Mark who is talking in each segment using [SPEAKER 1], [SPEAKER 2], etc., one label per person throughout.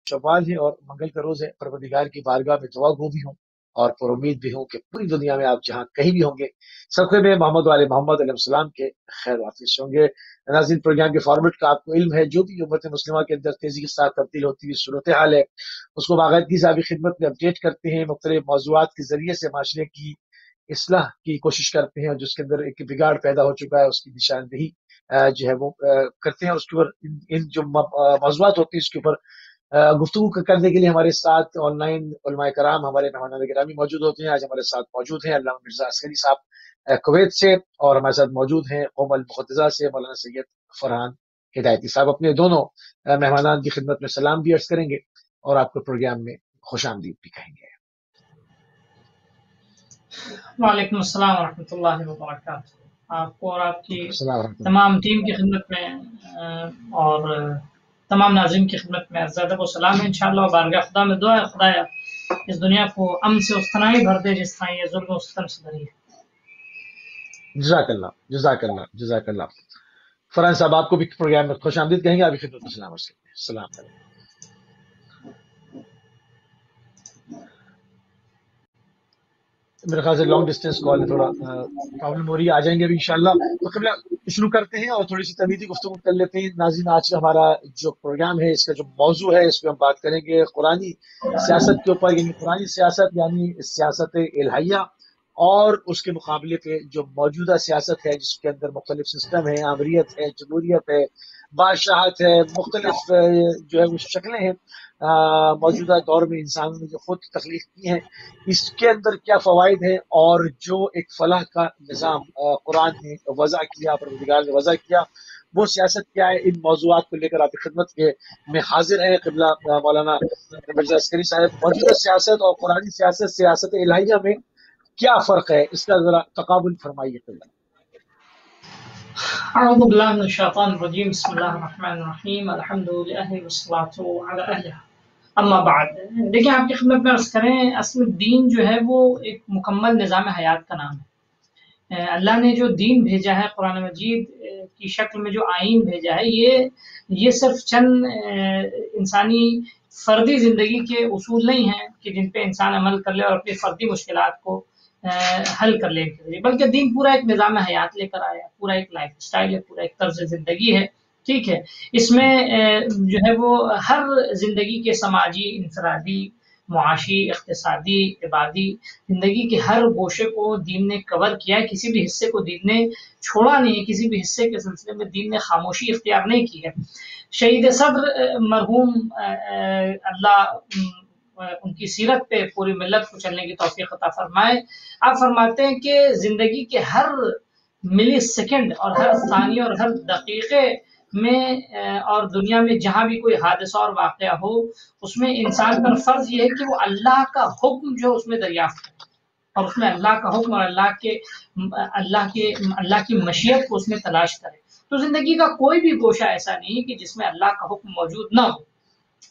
[SPEAKER 1] شوال ہے اور منگل کا روز ہے، پروردگار کی بارگاہ میں دعا گو بھی ہوں اور پر امید بھی ہوں کہ پوری دنیا میں آپ جہاں کہیں بھی ہوں گے صدقے میں محمد والے محمد علیہ السلام کے خیر واپس ہوں گے۔ ناظرین، پروگرام کے فارمیٹ کا آپ کو علم ہے، جو بھی امت مسلمہ کے اندر تیزی کے ساتھ تبدیل ہوتی ہوئی صورتحال ہے اس کو باقاعدگی سے آپ کی خدمت میں اپڈیٹ کرتے ہیں، مختلف موضوعات کے ذریعے سے معاشرے کی اصلاح کی کوشش کرتے ہیں، اور جس کے اندر ایک بگاڑ پیدا ہو چکا ہے اس کی نشاندہی جو ہے وہ کرتے ہیں، اس کے اوپر ان جو موضوعات ہوتی ہیں اس کے اوپر گفتگو کرنے کے لیے ہمارے ساتھ آن لائن علماء کرام، ہمارے مہمان گرامی موجود ہوتے ہیں۔ آج ہمارے ساتھ موجود ہیں علامہ مرزا عسکری صاحب کویت سے، اور ہمارے ساتھ موجود ہیں قوم المقتدیہ سے مولانا سید فرحان ہدایتی صاحب۔ اپنے دونوں مہمانان کی خدمت میں سلام بھی عرض کریں گے اور آپ کو پروگرام میں خوش آمدید بھی کہیں گے۔
[SPEAKER 2] وعلیکم السلام ورحمۃ اللہ وبرکاتہ۔ آپ کو اور آپ کی تمام ٹیم کی خدمت میں اور تمام ناظرین کی خدمت میں عرض ادب و سلام ہے۔ انشاءاللہ بارگاہ خدا میں دعا ہے خدایا اس دنیا کو امن سے اس طرح ہی بھر دے جس طرح یہ ظلم و ستم سے بھری ہے۔
[SPEAKER 1] جزاک اللہ، جزاک اللہ، جزاک اللہ۔ فرحان صاحب، آپ کو بھی پروگرام میں خوش آمدید کہیں گے، آپ کی خدمت میں سلام عرض کرتے ہیں۔ السلام علیکم۔ میرے خیال سے لانگ ڈسٹینس کال ہے، تھوڑا پرابلم ہو رہی ہے، آ جائیں گے ابھی انشاءاللہ۔ تو قبلہ شروع کرتے ہیں اور تھوڑی سی تمیدی گفتگو کر لیتے ہیں۔ ناظرین، آج کا ہمارا جو پروگرام ہے اس کا جو موضوع ہے اس پہ ہم بات کریں گے قرآنی سیاست کے اوپر، یعنی قرآنی سیاست یعنی سیاست الہیہ، اور اس کے مقابلے پہ جو موجودہ سیاست ہے جس کے اندر مختلف سسٹم ہے، آمریت ہے، جمہوریت ہے، بادشاہت ہے، مختلف جو ہے وہ شکلیں ہیں موجودہ دور میں انسانوں نے جو خود تخلیق کی ہیں، اس کے اندر کیا فوائد ہیں، اور جو ایک فلاح کا نظام قرآن نے وضع کیا، پروردگار نے وضع کیا، وہ سیاست کیا ہے۔ ان موضوعات کو لے کر آپ کی خدمت کے میں حاضر ہیں قبلہ مولانا مرزا عسکری صاحب۔ موجودہ سیاست اور قرآنی سیاست، سیاست الہیہ میں کیا فرق ہے، اس کا ذرا تقابل فرمائیے قبلہ۔
[SPEAKER 2] اعوذ باللہ من الشیطان الرجیم، بسم اللہ الرحمن الرحیم، الحمد للہ والصلاۃ علی اہلہ، اما بعد۔ دیکھیں، آپ کی خدمت میں عرض کریں، اصل دین جو ہے وہ ایک مکمل نظام حیات کا نام ہے۔ اللہ نے جو دین بھیجا ہے، قرآن مجید کی شکل میں جو آئین بھیجا ہے، یہ صرف چند انسانی فردی زندگی کے اصول نہیں ہیں کہ جن پہ انسان عمل کر لے اور اپنی فردی مشکلات کو حل کر لے، بلکہ دین پورا ایک نظام حیات لے کر آیا، پورا ایک لائف سٹائل ہے، پورا ایک طرز زندگی ہے، ٹھیک ہے۔ اس میں جو ہے وہ ہر زندگی کے سماجی، انفرادی، معاشی، اقتصادی، عبادی زندگی کے ہر گوشے کو دین نے کور کیا ہے، کسی بھی حصے کو دین نے چھوڑا نہیں ہے، کسی بھی حصے کے سلسلے میں دین نے خاموشی اختیار نہیں کی ہے۔ شہید صدر مرحوم اللہ ان کی سیرت پہ پوری ملت کو چلنے کی توفیق عطا فرمائے، آپ فرماتے ہیں کہ زندگی کے ہر ملی سیکنڈ اور ہر ثانیے اور ہر دقیقے میں اور دنیا میں جہاں بھی کوئی حادثہ اور واقعہ ہو، اس میں انسان پر فرض یہ ہے کہ وہ اللہ کا حکم جو اس میں دریافت کرے، اور اس میں اللہ کا حکم اور اللہ کی مشیت کو اس میں تلاش کرے۔ تو زندگی کا کوئی بھی گوشہ ایسا نہیں کہ جس میں اللہ کا حکم موجود نہ ہو۔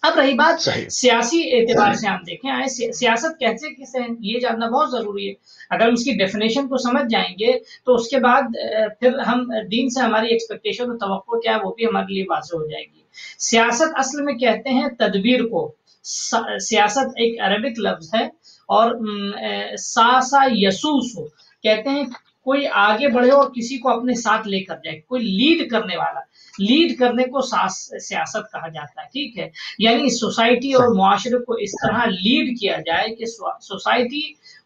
[SPEAKER 2] اب رہی بات سیاسی اعتبار سے، ہم دیکھیں آئے سیاست کہتے کسے ہیں، یہ جاننا بہت ضروری ہے۔ اگر ہم اس کی ڈیفینیشن کو سمجھ جائیں گے تو اس کے بعد پھر ہم دین سے ہماری ایکسپیکٹیشن اور توقع کیا ہے وہ بھی ہمارے لیے واضح ہو جائے گی۔ سیاست اصل میں کہتے ہیں تدبیر کو۔ سیاست ایک عربک لفظ ہے، اور ساسا یسوسو کہتے ہیں کوئی آگے بڑھے اور کسی کو اپنے ساتھ لے کر جائے، کوئی لیڈ کرنے والا، لیڈ کرنے کو سیاست کہا جاتا ہے، ٹھیک ہے۔ یعنی سوسائٹی اور معاشرے کو اس طرح لیڈ کیا جائے کہ سوسائٹی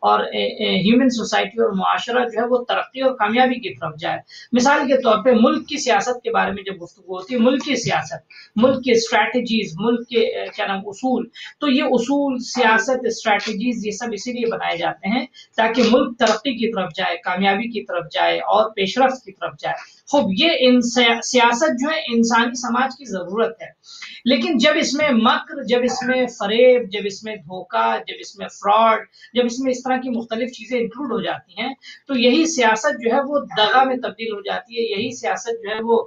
[SPEAKER 2] اور ہیومن سوسائٹی اور معاشرہ جو ہے وہ ترقی اور کامیابی کی طرف جائے۔ مثال کے طور پہ ملک کی سیاست کے بارے میں جب گفتگو ہوتی ہے، ملک کی سیاست، ملک کے اسٹریٹجیز، ملک کے اصول، تو یہ اصول، سیاست، اسٹریٹجیز، یہ سب اسی لیے بنائے جاتے ہیں تاکہ ملک ترقی کی طرف جائے، کامیابی کی طرف جائے اور پیش رفت کی طرف جائے۔ خوب، یہ سیاست جو ہے انسانی سماج کی ضرورت ہے، لیکن جب اس میں مکر، جب اس میں فریب، جب اس میں دھوکہ، جب اس میں فراڈ، جب اس میں اس طرح کی مختلف چیزیں انکلوڈ ہو جاتی ہیں، تو یہی سیاست جو ہے وہ دغا میں تبدیل ہو جاتی ہے، یہی سیاست جو ہے وہ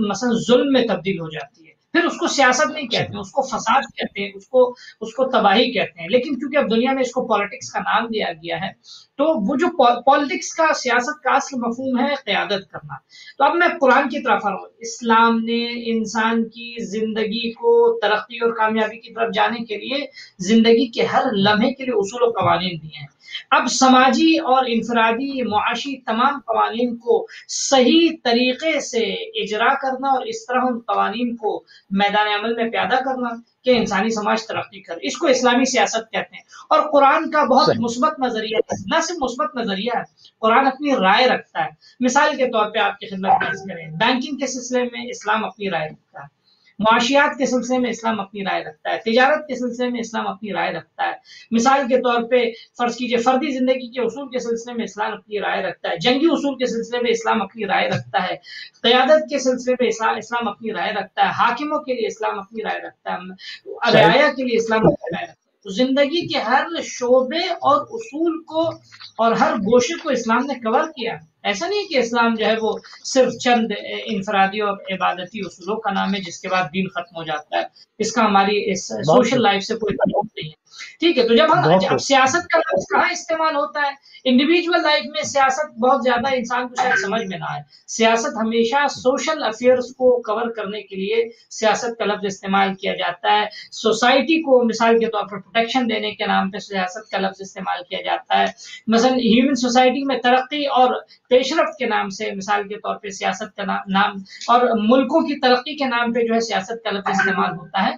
[SPEAKER 2] مثلا ظلم میں تبدیل ہو جاتی ہے۔ پھر اس کو سیاست نہیں کہتے ہیں، اس کو فساد کہتے ہیں، اس کو تباہی کہتے ہیں. لیکن کیونکہ اب دنیا میں اس کو پالیٹکس کا نام دیا گیا ہے، تو وہ جو پالیٹکس کا، سیاست کا اصل مفہوم ہے قیادت کرنا. تو اب میں قرآن کی طرف آ رہا ہوں. اسلام نے انسان کی زندگی کو ترقی اور کامیابی کی طرف جانے کے لیے زندگی کے ہر لمحے کے لیے اصول و قوانین دیے ہیں. اب سماجی اور انفرادی معاشی تمام قوانین کو صحیح طریقے سے اجرا کرنا اور اس طرح ان قوانین کو میدان عمل میں پیدا کرنا کہ انسانی سماج ترقی کرے، اس کو اسلامی سیاست کہتے ہیں. اور قرآن کا بہت مثبت نظریہ ہے، نہ صرف مثبت نظریہ ہے، قرآن اپنی رائے رکھتا ہے. مثال کے طور پہ آپ کی خدمت میں عرض کریں، بینکنگ کے سلسلے میں اسلام اپنی رائے رکھتا ہے، معاشیات کے سلسلے میں اسلام اپنی رائے رکھتا ہے، تجارت کے سلسلے میں اسلام اپنی رائے رکھتا ہے. مثال کے طور پہ فرض کیجئے فردی زندگی کے اصول کے سلسلے میں اسلام اپنی رائے رکھتا ہے، جنگی اصول کے سلسلے میں اسلام اپنی رائے رکھتا ہے، قیادت کے سلسلے میں اسلام اپنی رائے رکھتا ہے، حاکموں کے لیے اسلام اپنی رائے رکھتا ہے، رعایا کے لیے اسلام اپنی رائے رکھتا ہے. تو زندگی کے ہر شعبے اور اصول کو اور ہر گوشے کو اسلام نے کور کیا. ایسا نہیں کہ اسلام جو ہے وہ صرف چند انفرادی اور عبادتی اصولوں کا نام ہے جس کے بعد دین ختم ہو جاتا ہے. اس کا ہماری اس سوشل لائف سے کوئی تعلق نہیں ہے. ٹھیک ہے، تو جب سیاست کا لفظ کہاں استعمال ہوتا ہے؟ انڈیویجول لائف میں سیاست بہت زیادہ انسان کو شاید سمجھ میں نہ آئے. سیاست ہمیشہ سوشل افیئرس کو کور کرنے کے لیے سیاست کا لفظ استعمال کیا جاتا ہے. سوسائٹی کو مثال کے طور پر پروٹیکشن دینے کے نام پہ سیاست کا لفظ استعمال کیا جاتا ہے. مثلا ہیومن سوسائٹی میں ترقی اور پیش رفت کے نام سے مثال کے طور پہ سیاست کا نام، اور ملکوں کی ترقی کے نام پہ جو ہے سیاست کا لفظ استعمال ہوتا ہے.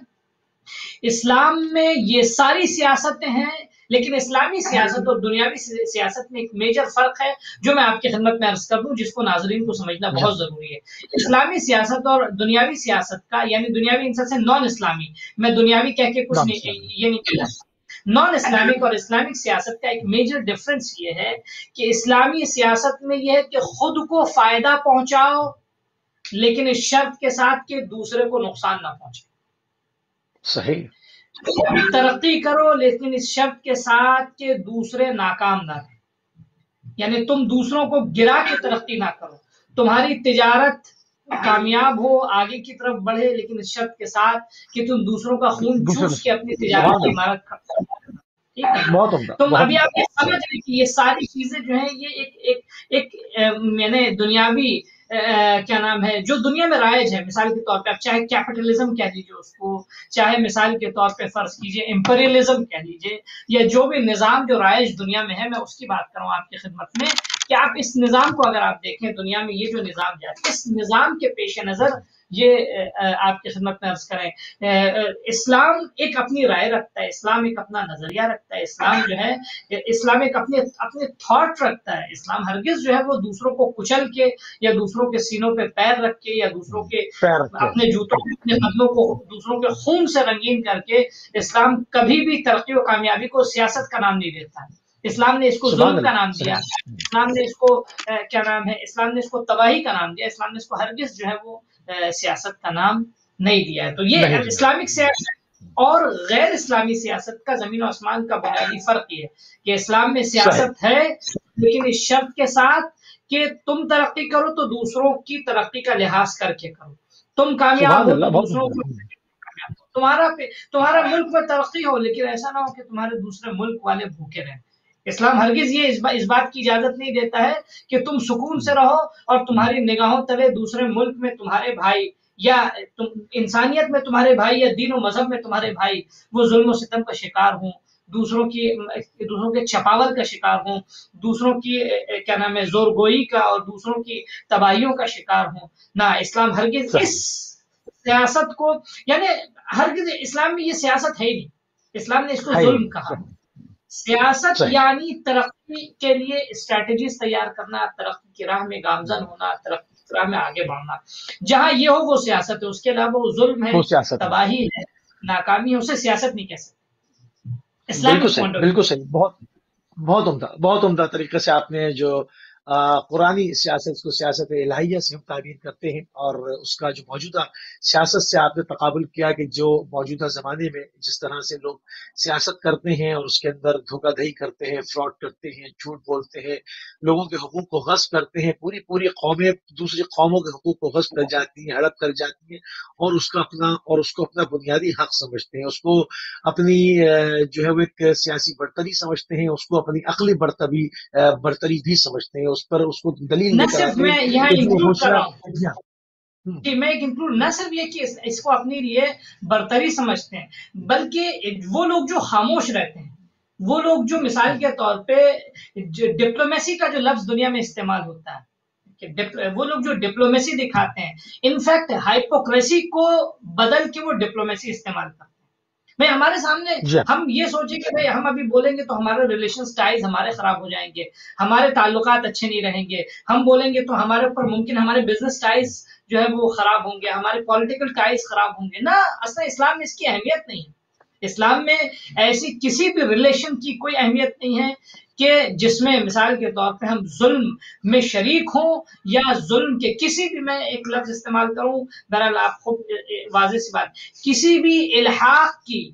[SPEAKER 2] اسلام میں یہ ساری سیاستیں ہیں، لیکن اسلامی سیاست اور دنیاوی سیاست میں ایک میجر فرق ہے جو میں آپ کی خدمت میں عرض کر دوں، جس کو ناظرین کو سمجھنا بہت ضروری ہے. اسلامی سیاست اور دنیاوی سیاست کا، یعنی دنیاوی ان سے نان اسلامی، میں دنیاوی کہہ کے کچھ نہیں، یہ نہیں کہتا. نان اسلامک اور اسلامک سیاست کا ایک میجر ڈفرنس یہ ہے کہ اسلامی سیاست میں یہ ہے کہ خود کو فائدہ پہنچاؤ، لیکن اس شرط کے ساتھ کہ دوسرے کو نقصان نہ پہنچے.
[SPEAKER 1] صحیح.
[SPEAKER 2] ترقی کرو لیکن اس شرط کے ساتھ کہ دوسرے ناکام نہ رہیں. یعنی تم دوسروں کو گرا کے ترقی نہ کرو، تمہاری تجارت کامیاب ہو، آگے کی طرف بڑھے، لیکن اس شرط کے ساتھ کہ تم دوسروں کا خون چوس کے اپنی تجارت کی عمارت کرو. تم ابھی آپ یہ سمجھ رہے کہ یہ ساری چیزیں جو ہیں یہ ایک یعنی دنیاوی کیا نام ہے جو دنیا میں رائج ہے. مثال کے طور پہ آپ چاہے کیپٹلزم کہہ لیجیے اس کو، چاہے مثال کے طور پہ فرض کیجیے امپیریلزم کہہ لیجیے، یا جو بھی نظام جو رائج دنیا میں ہے، میں اس کی بات کروں آپ کی خدمت میں کہ آپ اس نظام کو اگر آپ دیکھیں دنیا میں یہ جو نظام ہے، اس نظام کے پیش نظر یہ آپ کی خدمت میں عرض کریں، اسلام ایک اپنی رائے رکھتا ہے، اسلام ایک اپنا نظریہ رکھتا ہے، اسلام جو ہے اسلام ایک اپنے تھاٹ رکھتا ہے. اسلام ہرگز جو ہے وہ دوسروں کو کچل کے یا دوسروں کے سینوں پہ پیر رکھ کے یا دوسروں کے اپنے جوتوں اپنے قدموں کو دوسروں کے خون سے رنگین کر کے اسلام کبھی بھی ترقی و کامیابی کو سیاست کا نام نہیں دیتا. اسلام نے اس کو ظلم کا نام دیا، اسلام نے اس کو کیا نام ہے، اسلام نے اس کو تباہی کا نام دیا. اسلام نے اس کو ہرگز جو ہے وہ سیاست کا نام نہیں دیا ہے. تو یہ اسلامک سیاست اور غیر اسلامی سیاست کا زمین و آسمان کا بنیادی فرق یہ ہے کہ اسلام میں سیاست ہے لیکن اس شرط کے ساتھ کہ تم ترقی کرو تو دوسروں کی ترقی کا لحاظ کر کے کرو، تم کامیاب ہو تو دوسروں کو، تمہارا ملک میں ترقی ہو لیکن ایسا نہ ہو کہ تمہارے دوسرے ملک والے بھوکے رہیں. اسلام ہرگز یہ اس بات کی اجازت نہیں دیتا ہے کہ تم سکون سے رہو اور تمہاری نگاہوں تلے دوسرے ملک میں تمہارے بھائی یا انسانیت میں تمہارے بھائی یا دین و مذہب میں تمہارے بھائی وہ ظلم و ستم کا شکار ہوں، دوسروں کے چھپاول کا شکار ہوں، دوسروں کی کیا نام ہے زورگوئی کا اور دوسروں کی تباہیوں کا شکار ہوں. نہ، اسلام ہرگز اس سیاست کو، یعنی ہرگز اسلام میں یہ سیاست ہے ہی نہیں. اسلام نے اس کو ظلم کہا. سیاست یعنی ترقی کے لیے اسٹریٹجیز تیار کرنا، ترقی کی راہ میں گامزن ہونا، ترقی کی راہ میں آگے بڑھنا. جہاں یہ ہو وہ سیاست ہے، اس کے علاوہ وہ ظلم ہے، تباہی ہے، ناکامی ہے، اسے سیاست نہیں کہہ سکتے.
[SPEAKER 1] بالکل صحیح، بہت عمدہ طریقے سے آپ نے جو قرآنی سیاست کو سیاست الہیہ سے ہم تعبیر کرتے ہیں، اور اس کا جو موجودہ سیاست سے آپ نے تقابل کیا کہ جو موجودہ زمانے میں جس طرح سے لوگ سیاست کرتے ہیں اور اس کے اندر دھوکہ دہی کرتے ہیں، فراڈ کرتے ہیں، جھوٹ بولتے ہیں، لوگوں کے حقوق کو غصب کرتے ہیں، پوری قومیں دوسری قوموں کے حقوق کو غصب کر جاتی ہیں، ہڑپ کر جاتی ہیں، اور اس کو اپنا بنیادی حق سمجھتے ہیں، اس کو اپنی جو ہے وہ ایک سیاسی برتری سمجھتے ہیں، اس کو اپنی عقلی برتری بھی سمجھتے ہیں، اس پر اس کو دلیل
[SPEAKER 2] نہ
[SPEAKER 1] لے کر
[SPEAKER 2] صرف
[SPEAKER 1] آتے ہیں
[SPEAKER 2] میں یہاں
[SPEAKER 1] کہ جو
[SPEAKER 2] انکلوڈ کر رہا ہوں
[SPEAKER 1] ہوشیار
[SPEAKER 2] کہ میں ایک انکلوڈ نہ صرف یہ کہ اس کو اپنے لیے برتری سمجھتے ہیں، بلکہ وہ لوگ جو خاموش رہتے ہیں، وہ لوگ جو مثال کے طور پہ ڈپلومیسی کا جو لفظ دنیا میں استعمال ہوتا ہے، وہ لوگ جو ڈپلومیسی دکھاتے ہیں، انفیکٹ ہائپوکریسی کو بدل کے وہ ڈپلومیسی استعمال کرتے ہیں۔ بھائی ہمارے سامنے
[SPEAKER 1] جی
[SPEAKER 2] ہم یہ سوچیں کہ بھائی ہم ابھی بولیں گے تو ہمارے ریلیشن ٹائز ہمارے خراب ہو جائیں گے، ہمارے تعلقات اچھے نہیں رہیں گے، ہم بولیں گے تو ہمارے اوپر ممکن ہمارے بزنس ٹائز جو ہے وہ خراب ہوں گے، ہمارے پولیٹیکل ٹائز خراب ہوں گے۔ نہ، اصلا اسلام میں اس کی اہمیت نہیں ہے۔ اسلام میں ایسی کسی بھی ریلیشن کی کوئی اہمیت نہیں ہے کہ جس میں مثال کے طور پہ ہم ظلم میں شریک ہوں، یا ظلم کے کسی بھی، میں ایک لفظ استعمال کروں، بہرحال آپ خوب واضح سی بات، کسی بھی الحاق کی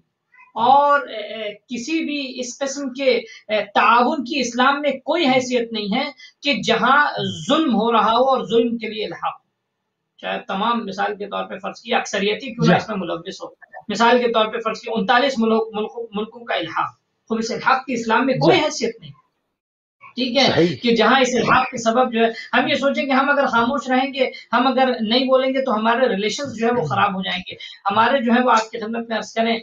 [SPEAKER 2] اور کسی بھی اس قسم کے تعاون کی اسلام میں کوئی حیثیت نہیں ہے کہ جہاں ظلم ہو رہا ہو اور ظلم کے لیے الحاق ہو، چاہے تمام مثال کے طور پہ فرض کیا اکثریتی کیوں نہ اس میں ملوث ہو، مثال کے طور پہ فرض کیا 39 ملکوں کا الحاق، خود اس الحاق کی اسلام میں کوئی حیثیت نہیں، ٹھیک ہے،
[SPEAKER 1] صحیح
[SPEAKER 2] کہ جہاں اس الحاق کے سبب جو ہے ہم یہ سوچیں کہ ہم اگر خاموش رہیں گے، ہم اگر نہیں بولیں گے تو ہمارے ریلیشنز جو ہے وہ خراب ہو جائیں گے، ہمارے جو ہے وہ آپ کی خدمت میں عرض کریں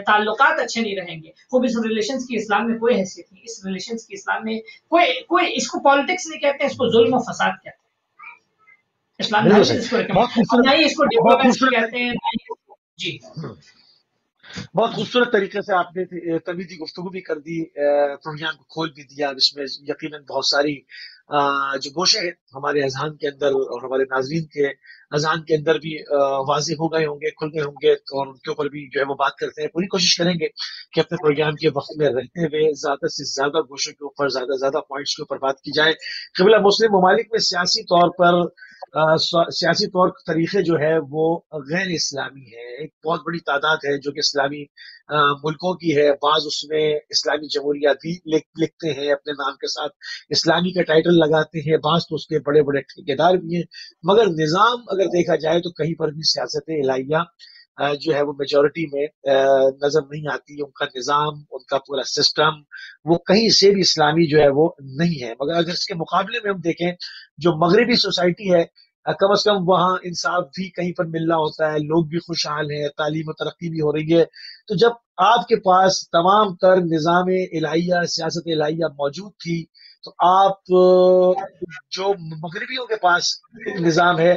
[SPEAKER 2] تعلقات اچھے نہیں رہیں گے۔ خوب اس ریلیشنز کی اسلام میں کوئی حیثیت نہیں، اس ریلیشنز کی اسلام میں کوئی اس کو پالیٹکس نہیں کہتے ہیں، اس کو ظلم و فساد کہتے ہیں۔ اسلام
[SPEAKER 1] بالکل
[SPEAKER 2] ہرگز
[SPEAKER 1] صحیح،
[SPEAKER 2] اس کو
[SPEAKER 1] بہت
[SPEAKER 2] ریکمینڈ،
[SPEAKER 1] خوبصورت
[SPEAKER 2] نہ ہی اس کو
[SPEAKER 1] بہت
[SPEAKER 2] ڈپلومیسی
[SPEAKER 1] خوبصورت
[SPEAKER 2] کہتے ہیں، نہ ہی جی
[SPEAKER 1] بہت خوبصورت طریقے سے آپ نے طویل گفتگو بھی کر دی، پروگرام کو کھول بھی دیا، اس میں یقیناً بہت ساری جو گوشے ہیں ہمارے اذہان کے اندر اور ہمارے ناظرین کے اذہان کے اندر بھی واضح ہو گئے ہوں گے، کھل گئے ہوں گے، اور ان کے اوپر بھی جو ہے وہ بات کرتے ہیں۔ پوری کوشش کریں گے کہ اپنے پروگرام کے وقت میں رہتے ہوئے زیادہ سے زیادہ گوشوں کے اوپر، زیادہ سے زیادہ پوائنٹس کے اوپر بات کی جائے۔ قبلہ مسلم ممالک میں سیاسی طور طریقے جو ہے وہ غیر اسلامی ہے، ایک بہت بڑی تعداد ہے جو کہ اسلامی ملکوں کی ہے، بعض اس میں اسلامی جمہوریہ بھی لکھتے ہیں اپنے نام کے ساتھ، اسلامی کا ٹائٹل لگاتے ہیں، بعض تو اس کے بڑے بڑے ٹھیکیدار بھی ہیں، مگر نظام اگر دیکھا جائے تو کہیں پر بھی سیاست الہیہ جو ہے وہ میجورٹی میں نظر نہیں آتی، ان کا نظام، ان کا پورا سسٹم وہ کہیں سے بھی اسلامی جو ہے وہ نہیں ہے۔ مگر اگر اس کے مقابلے میں ہم دیکھیں جو مغربی سوسائٹی ہے، کم از کم وہاں انصاف بھی کہیں پر ملنا ہوتا ہے، لوگ بھی خوشحال ہیں، تعلیم و ترقی بھی ہو رہی ہے۔ تو جب آپ کے پاس تمام تر نظام الہیہ، سیاست الہیہ موجود تھی، تو آپ جو مغربیوں کے پاس ایک نظام ہے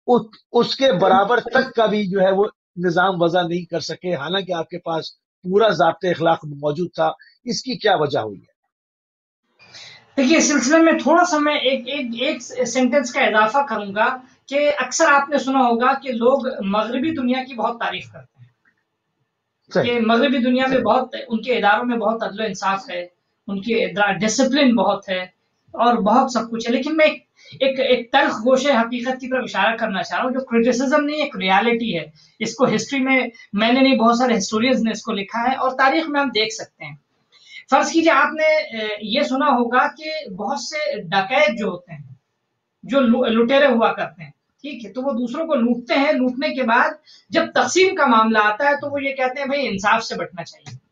[SPEAKER 1] اس کے برابر تک کا بھی جو ہے وہ نظام وضع نہیں کر سکے، حالانکہ آپ کے پاس پورا ضابطۂ اخلاق موجود تھا۔ اس کی کیا وجہ ہوئی ہے؟
[SPEAKER 2] دیکھیے، اس سلسلے میں تھوڑا سا میں ایک سینٹنس کا اضافہ کروں گا کہ اکثر آپ نے سنا ہوگا کہ لوگ مغربی دنیا کی بہت تعریف کرتے ہیں کہ مغربی دنیا میں بہت، ان کے اداروں میں بہت عدل و انصاف ہے، ان کے ڈسپلن بہت ہے اور بہت سب کچھ ہے، لیکن میں ایک تلخ گوشے حقیقت کی طرف اشارہ کرنا چاہ رہا ہوں، جو کرٹیسزم نہیں، ایک ریالٹی ہے۔ اس کو ہسٹری میں نے نہیں، بہت سارے ہسٹورینز نے اس کو لکھا ہے اور تاریخ میں ہم دیکھ سکتے ہیں۔ فرض کیجئے آپ نے یہ سنا ہوگا کہ بہت سے ڈکیت جو ہوتے ہیں، جو لٹیرے ہوا کرتے ہیں، ٹھیک ہے، تو وہ دوسروں کو لوٹتے ہیں، لوٹنے کے بعد جب تقسیم کا معاملہ آتا ہے تو وہ یہ کہتے ہیں بھائی انصاف سے بٹنا چاہیے۔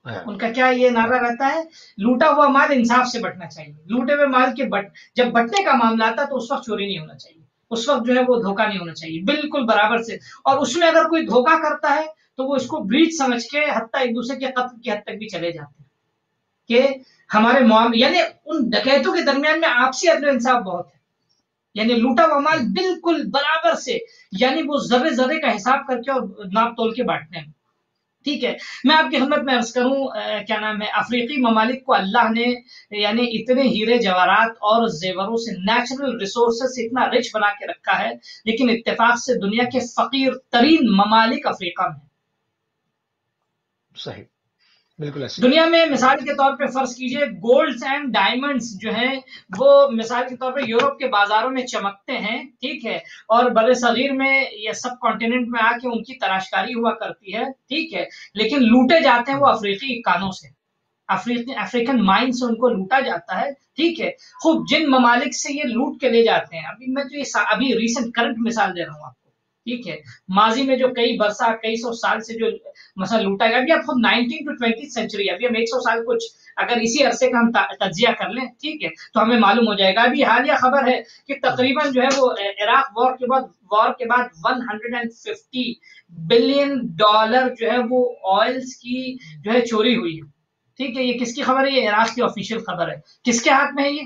[SPEAKER 2] ان کا کیا یہ نعرہ رہتا ہے، لوٹا ہوا مال انصاف سے بٹنا چاہیے، لوٹے ہوئے مال کے جب بٹنے کا معاملہ آتا ہے تو اس وقت چوری نہیں ہونا چاہیے، اس وقت جو ہے وہ دھوکہ نہیں ہونا چاہیے، بالکل برابر سے۔ اور اس میں اگر کوئی دھوکہ کرتا ہے تو وہ اس کو بریچ سمجھ کے حتیٰ ایک دوسرے کے قتل کی حد تک بھی چلے جاتے ہیں کہ ہمارے معاملے، یعنی ان ڈکیتوں کے درمیان میں آپسی عدل و انصاف بہت ہے، یعنی لوٹا ہوا مال بالکل برابر سے، یعنی وہ ذرے ذرے کا حساب کر کے اور ناپ تول کے بانٹنے ہیں، ٹھیک ہے۔ میں آپ کی خدمت میں عرض کروں، کیا نام ہے، افریقی ممالک کو اللہ نے یعنی اتنے ہیرے جواہرات اور زیوروں سے، نیچرل ریسورسز سے اتنا رچ بنا کے رکھا ہے، لیکن اتفاق سے دنیا کے فقیر ترین ممالک افریقہ میں۔
[SPEAKER 1] صحیح بالکل ایسے
[SPEAKER 2] دنیا میں مثال کے طور پہ فرض کیجئے گولڈز اینڈ ڈائمنڈز جو ہیں وہ مثال کے طور پہ یورپ کے بازاروں میں چمکتے ہیں، ٹھیک ہے، اور بر صغیر میں یا سب کانٹیننٹ میں آ کے ان کی تراشکاری ہوا کرتی ہے، ٹھیک ہے، لیکن لوٹے جاتے ہیں وہ افریقی کانوں سے، افریقن مائن سے ان کو لوٹا جاتا ہے، ٹھیک ہے۔ خوب جن ممالک سے یہ لوٹ کے لے جاتے ہیں، ابھی میں تو یہ ابھی ریسنٹ کرنٹ مثال دے رہا ہوں آپ کو، ٹھیک ہے، ماضی میں جو کئی برسہ کئی سو سال سے جو مثلا لوٹا گیا، ابھی آپ خود 19 to 20th سینچری، ابھی ہم 100 سال کچھ اگر اسی عرصے کا ہم تجزیہ کر لیں، ٹھیک ہے، تو ہمیں معلوم ہو جائے گا۔ ابھی حالیہ خبر ہے کہ تقریباً جو ہے وہ عراق وار کے بعد 150 بلین ڈالر جو ہے وہ آئلز کی جو ہے چوری ہوئی ہے، ٹھیک ہے۔ یہ کس کی خبر ہے؟ یہ عراق کی آفیشیل خبر ہے، کس کے ہاتھ میں ہے یہ؟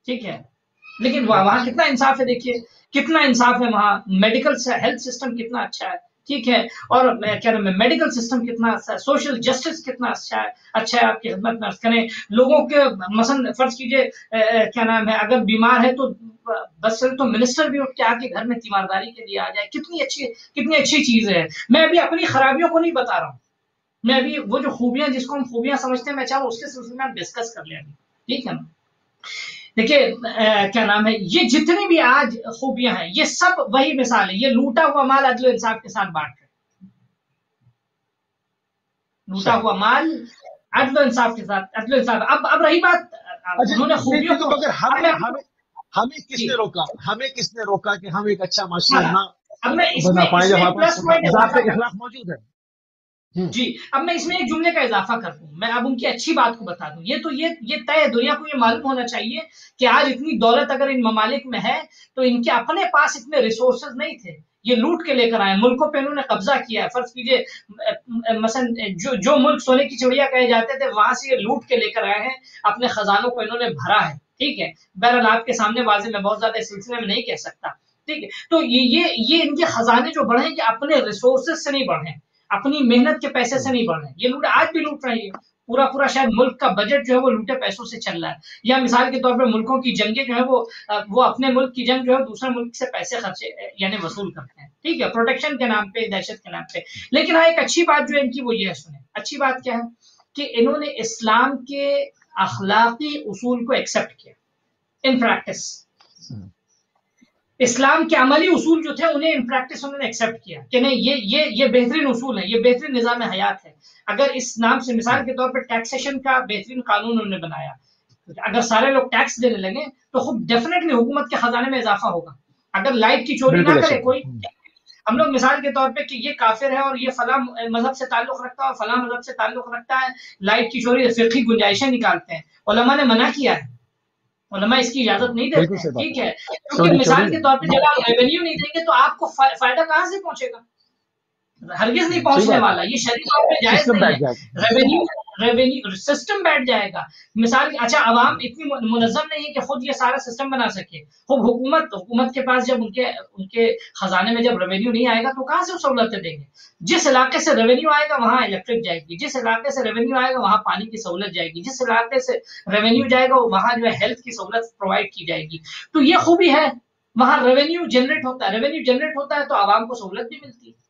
[SPEAKER 2] ٹھیک ہے، لیکن وہاں کتنا انصاف ہے، دیکھیے کتنا انصاف ہے وہاں، میڈیکل ہیلتھ سسٹم کتنا اچھا ہے، ٹھیک ہے، اور کیا نام ہے میڈیکل سسٹم کتنا اچھا ہے، سوشل جسٹس کتنا اچھا ہے، آپ کی خدمت میں عرض کریں لوگوں کے مثلا فرض کیجئے کیا نام ہے اگر بیمار ہے تو بس تو منسٹر بھی اٹھ کے آ کے گھر میں تیمارداری کے لیے آ جائے، کتنی اچھی چیز ہے۔ میں ابھی اپنی خرابیوں کو نہیں بتا رہا ہوں، میں ابھی وہ جو خوبیاں جس کو ہم خوبیاں سمجھتے ہیں میں چاہوں اس کے سلسلے میں ڈسکس کر لیں، ٹھیک ہے نا۔ دیکھیے کیا نام ہے یہ جتنی بھی آج خوبیاں ہیں یہ سب وہی مثال ہے، یہ لوٹا ہوا مال عدل و انصاف کے ساتھ بانٹ رہے، لوٹا ہوا مال عدل و انصاف کے ساتھ، عدل و انصاف۔ اب رہی بات انہوں نے خوبیوں کو،
[SPEAKER 1] مگر ہمیں کس نے روکا کہ ہم ایک اچھا معاشرہ نہ
[SPEAKER 2] اب میں اس
[SPEAKER 1] بنا
[SPEAKER 2] میں
[SPEAKER 1] پائیں جب ہمارے
[SPEAKER 2] پلس
[SPEAKER 1] پاس
[SPEAKER 2] پوائنٹ
[SPEAKER 1] ضابط اخلاق موجود ہے؟
[SPEAKER 2] جی، اب میں اس میں ایک جملے کا اضافہ کر دوں، میں اب ان کی اچھی بات کو بتا دوں، یہ طے ہے، دنیا کو یہ معلوم ہونا چاہیے کہ آج اتنی دولت اگر ان ممالک میں ہے تو ان کے اپنے پاس اتنے ریسورسز نہیں تھے، یہ لوٹ کے لے کر آئے، ملکوں پہ انہوں نے قبضہ کیا ہے۔ فرض کیجئے مثلا جو ملک سونے کی چڑیا کہے جاتے تھے وہاں سے یہ لوٹ کے لے کر آئے ہیں، اپنے خزانوں کو انہوں نے بھرا ہے، ٹھیک ہے۔ بہرحال آپ کے سامنے واضح، میں بہت زیادہ اس سلسلے میں نہیں کہہ سکتا، ٹھیک ہے۔ تو یہ ان کے خزانے جو بڑھے کہ اپنے ریسورسز سے نہیں بڑھے، اپنی محنت کے پیسے سے نہیں بڑھ رہے، یہ لوٹ آج بھی لوٹ رہے ہیں، پورا شاید ملک کا بجٹ جو ہے وہ لوٹے پیسوں سے چل رہا ہے، یا مثال کے طور پہ ملکوں کی جنگیں جو ہے وہ اپنے ملک کی جنگ جو ہے دوسرے ملک سے پیسے خرچے یعنی وصول کرتے ہیں، ٹھیک ہے، پروٹیکشن کے نام پہ، دہشت کے نام پہ۔ لیکن ہاں ایک اچھی بات جو ہے ان کی وہ یہ ہے، سنیں اچھی بات کیا ہے کہ انہوں نے اسلام کے اخلاقی اصول کو ایکسپٹ کیا ان پریکٹس، اسلام کے عملی اصول جو تھے انہیں ان پریکٹس انہوں نے ایکسپٹ کیا کہ نہیں یہ بہترین اصول ہے، یہ بہترین نظام حیات ہے۔ اگر اس نام سے مثال کے طور پر ٹیکسیشن کا بہترین قانون انہوں نے بنایا، اگر سارے لوگ ٹیکس دینے لگے تو خود ڈیفینیٹلی حکومت کے خزانے میں اضافہ ہوگا۔ اگر لائٹ کی چوری نہ کرے کوئی، ہم لوگ مثال کے طور پہ کہ یہ کافر ہے اور یہ فلاں مذہب سے تعلق رکھتا ہے اور فلاں مذہب سے تعلق رکھتا ہے، لائٹ کی چوری فقہی گنجائشیں نکالتے ہیں، علماء نے منع کیا ہے، علماء اس کی اجازت نہیں دیتے ہیں، ٹھیک ہے، کیونکہ مثال کے طور پہ جب آپ ریونیو نہیں دیں گے تو آپ کو فائدہ کہاں سے پہنچے گا؟ ہرگز نہیں پہنچنے والا، یہ شرعی طور پہ جائز نہیں ہے، ریونیو سسٹم بیٹھ جائے گا۔ مثال اچھا عوام اتنی منظم نہیں ہے کہ خود یہ سارا سسٹم بنا سکے، خود حکومت کے پاس جب ان کے خزانے میں جب ریونیو نہیں آئے گا تو کہاں سے سہولتیں دیں گے؟ جس علاقے سے ریونیو آئے گا وہاں الیکٹرک جائے گی، جس علاقے سے ریونیو آئے گا وہاں پانی کی سہولت جائے گی، جس علاقے سے ریونیو جائے گا وہاں جو ہے ہیلتھ کی سہولت پرووائڈ کی جائے گی۔ تو یہ خوبی ہے، وہاں ریونیو جنریٹ ہوتا ہے تو عوام کو سہولت بھی ملتی ہے۔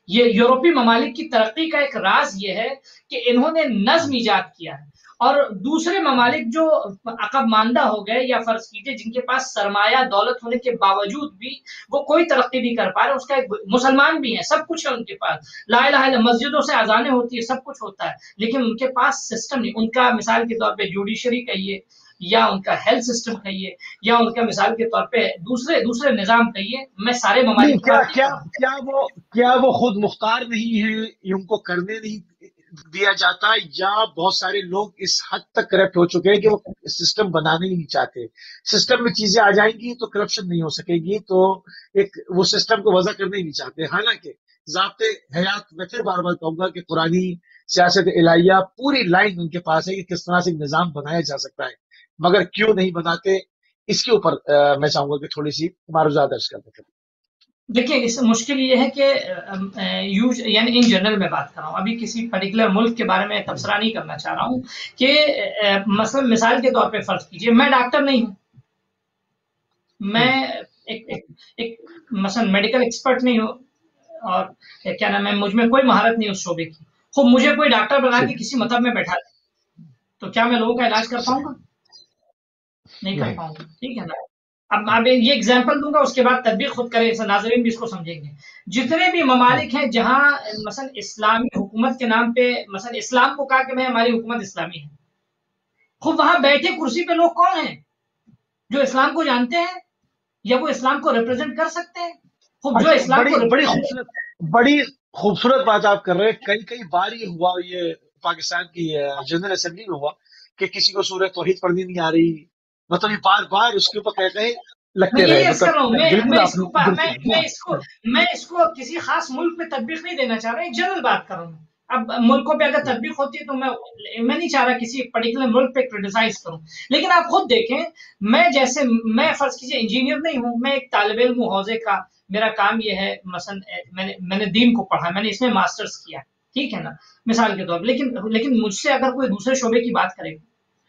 [SPEAKER 2] یہ یورپی ممالک کی ترقی کا ایک راز یہ ہے کہ انہوں نے نظم ایجاد کیا ہے، اور دوسرے ممالک جو عقب ماندہ ہو گئے یا فرض کیجئے جن کے پاس سرمایہ دولت ہونے کے باوجود بھی وہ کوئی ترقی نہیں کر پا رہے، اس کا ایک مسلمان بھی ہیں، سب کچھ ہے ان کے پاس، لا الہ الا مسجدوں سے اذانیں ہوتی ہے، سب کچھ ہوتا ہے، لیکن ان کے پاس سسٹم نہیں، ان کا مثال کے طور پہ جوڈیشری کہیے یا ان کا ہیلتھ سسٹم کہیے یا ان کا مثال کے طور پہ دوسرے نظام کہیے، میں سارے ممالک کی بات نہیں کر رہا ہوں۔
[SPEAKER 1] کیا وہ خود مختار نہیں ہے، ان کو کرنے نہیں دیا جاتا، یا بہت سارے لوگ اس حد تک کرپٹ ہو چکے ہیں کہ وہ سسٹم بنانے ہی نہیں چاہتے؟ سسٹم میں چیزیں آ جائیں گی تو کرپشن نہیں ہو سکے گی، تو وہ سسٹم کو وضع کرنے ہی نہیں چاہتے۔ حالانکہ ضابط حیات، میں پھر بار بار کہوں گا کہ قرآنی سیاست الہیہ پوری لائن ان کے پاس ہے کہ کس طرح سے نظام بنایا جا سکتا ہے، مگر کیوں نہیں بناتے، اس کے اوپر میں چاہوں گا کہ تھوڑی سی معروضات درج کر دیں۔
[SPEAKER 2] دیکھیے اس مشکل یہ ہے کہ یعنی ان جنرل میں بات کر رہا ہوں، ابھی کسی پرٹیکولر ملک کے بارے میں تبصرہ نہیں کرنا چاہ رہا ہوں کہ مثال کے طور پہ فرض کیجئے میں ڈاکٹر نہیں ہوں، میں ایک مثلا میڈیکل ایکسپرٹ نہیں ہوں، اور کیا نام ہے مجھ میں کوئی مہارت نہیں اس شعبے کی، خود مجھے کوئی ڈاکٹر بنا کے کسی مطلب میں بیٹھا دے تو کیا میں لوگوں کا علاج کر پاؤں گا؟ نہیں کر پاؤں گا. ٹھیک ہے نا. اب یہ ایگزامپل دوں گا، اس کے بعد تطبیق خود کریں، ناظرین بھی اس کو سمجھیں گے. جتنے بھی ممالک ہیں جہاں مثلا اسلامی حکومت کے نام پہ مثلا اسلام کو کہا کہ میں ہماری حکومت اسلامی ہے، خود وہاں بیٹھے کرسی پہ لوگ کون ہیں جو اسلام کو جانتے ہیں یا وہ اسلام کو ریپرزینٹ کر سکتے ہیں؟ خود جو اسلام کو
[SPEAKER 1] بڑی خوبصورت بات آپ کر رہے ہیں. کئی بار یہ ہوا، یہ پاکستان کی جنرل اسمبلی میں ہوا کہ کسی کو سورہ توحید پڑھنی نہیں آ رہی، مطلب یہ بار بار اس کے اوپر کہتے ہیں لگتے رہے.
[SPEAKER 2] میں اس کو کسی خاص ملک پہ تطبیق نہیں دینا چاہ رہا، ایک جنرل بات کر رہا ہوں. اب ملکوں پہ اگر تطبیق ہوتی ہے تو میں نہیں چاہ رہا کسی پرٹیکولر ملک پہ کریٹیسائز کروں، لیکن آپ خود دیکھیں، میں فرض کیجیے انجینئر نہیں ہوں، میں ایک طالب علم ہوں حوزے کا، میرا کام یہ ہے مثلا میں نے دین کو پڑھا، میں نے اس میں ماسٹرز کیا، ٹھیک ہے نا، مثال کے طور پر. لیکن مجھ سے اگر کوئی دوسرے شعبے کی بات کرے،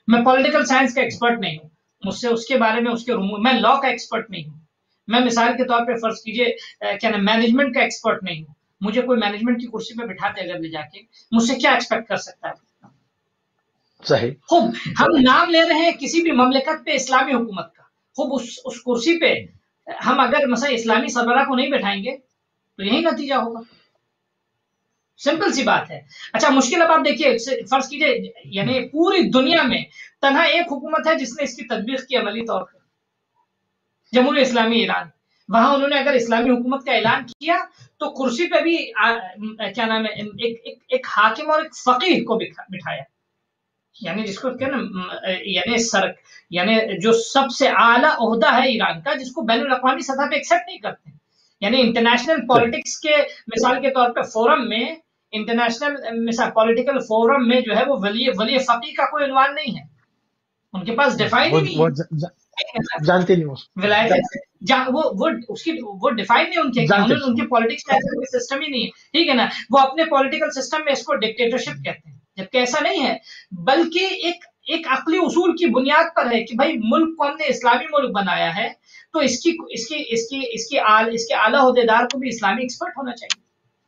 [SPEAKER 2] میں پولیٹیکل سائنس کا ایکسپرٹ نہیں ہوں، مجھ سے اس کے بارے میں میں لا کا ایکسپرٹ نہیں ہوں، میں مثال کے طور پہ فرض کیجیے کیا نا مینجمنٹ کا ایکسپرٹ نہیں ہوں. مجھے کوئی مینجمنٹ کی کرسی پہ بٹھاتے اگر لے جا کے، مجھ سے کیا ایکسپیکٹ کر سکتا ہے؟
[SPEAKER 1] صحیح.
[SPEAKER 2] خوب ہم نام لے رہے ہیں کسی بھی مملکت پہ اسلامی حکومت کا، خوب اس کرسی پہ ہم اگر مثلا اسلامی سربراہ کو نہیں بٹھائیں گے تو یہی نتیجہ ہوگا. سمپل سی بات ہے. اچھا مشکل اب آپ دیکھیے، فرض کیجئے یعنی پوری دنیا میں تنہا ایک حکومت ہے جس نے اس کی تطبیق کی عملی طور پر، جمہوریہ اسلامی ایران. وہاں انہوں نے اگر اسلامی حکومت کا اعلان کیا تو کرسی پہ بھی کیا نام ہے ایک حاکم اور ایک فقیہ کو بٹھایا، یعنی جس کو کیا نا یعنی جو سب سے اعلیٰ عہدہ ہے ایران کا، جس کو بین الاقوامی سطح پہ ایکسیپٹ نہیں کرتے. یعنی انٹرنیشنل پالیٹکس کے مثال کے طور پہ فورم میں، انٹرنیشنل مثال پولیٹیکل فورم میں جو ہے وہ ولی فقیہ کا کوئی عنوان نہیں ہے، ان کے پاس ڈیفائن ہی نہیں ہے،
[SPEAKER 1] جانتے نہیں
[SPEAKER 2] ولایت وہ ڈیفائن نہیں ان کے پالیٹکس کا کوئی سسٹم ہی نہیں ہے. ٹھیک ہے نا. وہ اپنے پولیٹیکل سسٹم میں اس کو ڈکٹیٹرشپ کہتے ہیں، جبکہ ایسا نہیں ہے، بلکہ ایک عقلی اصول کی بنیاد پر ہے کہ بھائی ملک کو ہم نے اسلامی ملک بنایا ہے تو اس کے اعلیٰ عہدیدار کو بھی اسلامی ایکسپرٹ ہونا چاہیے.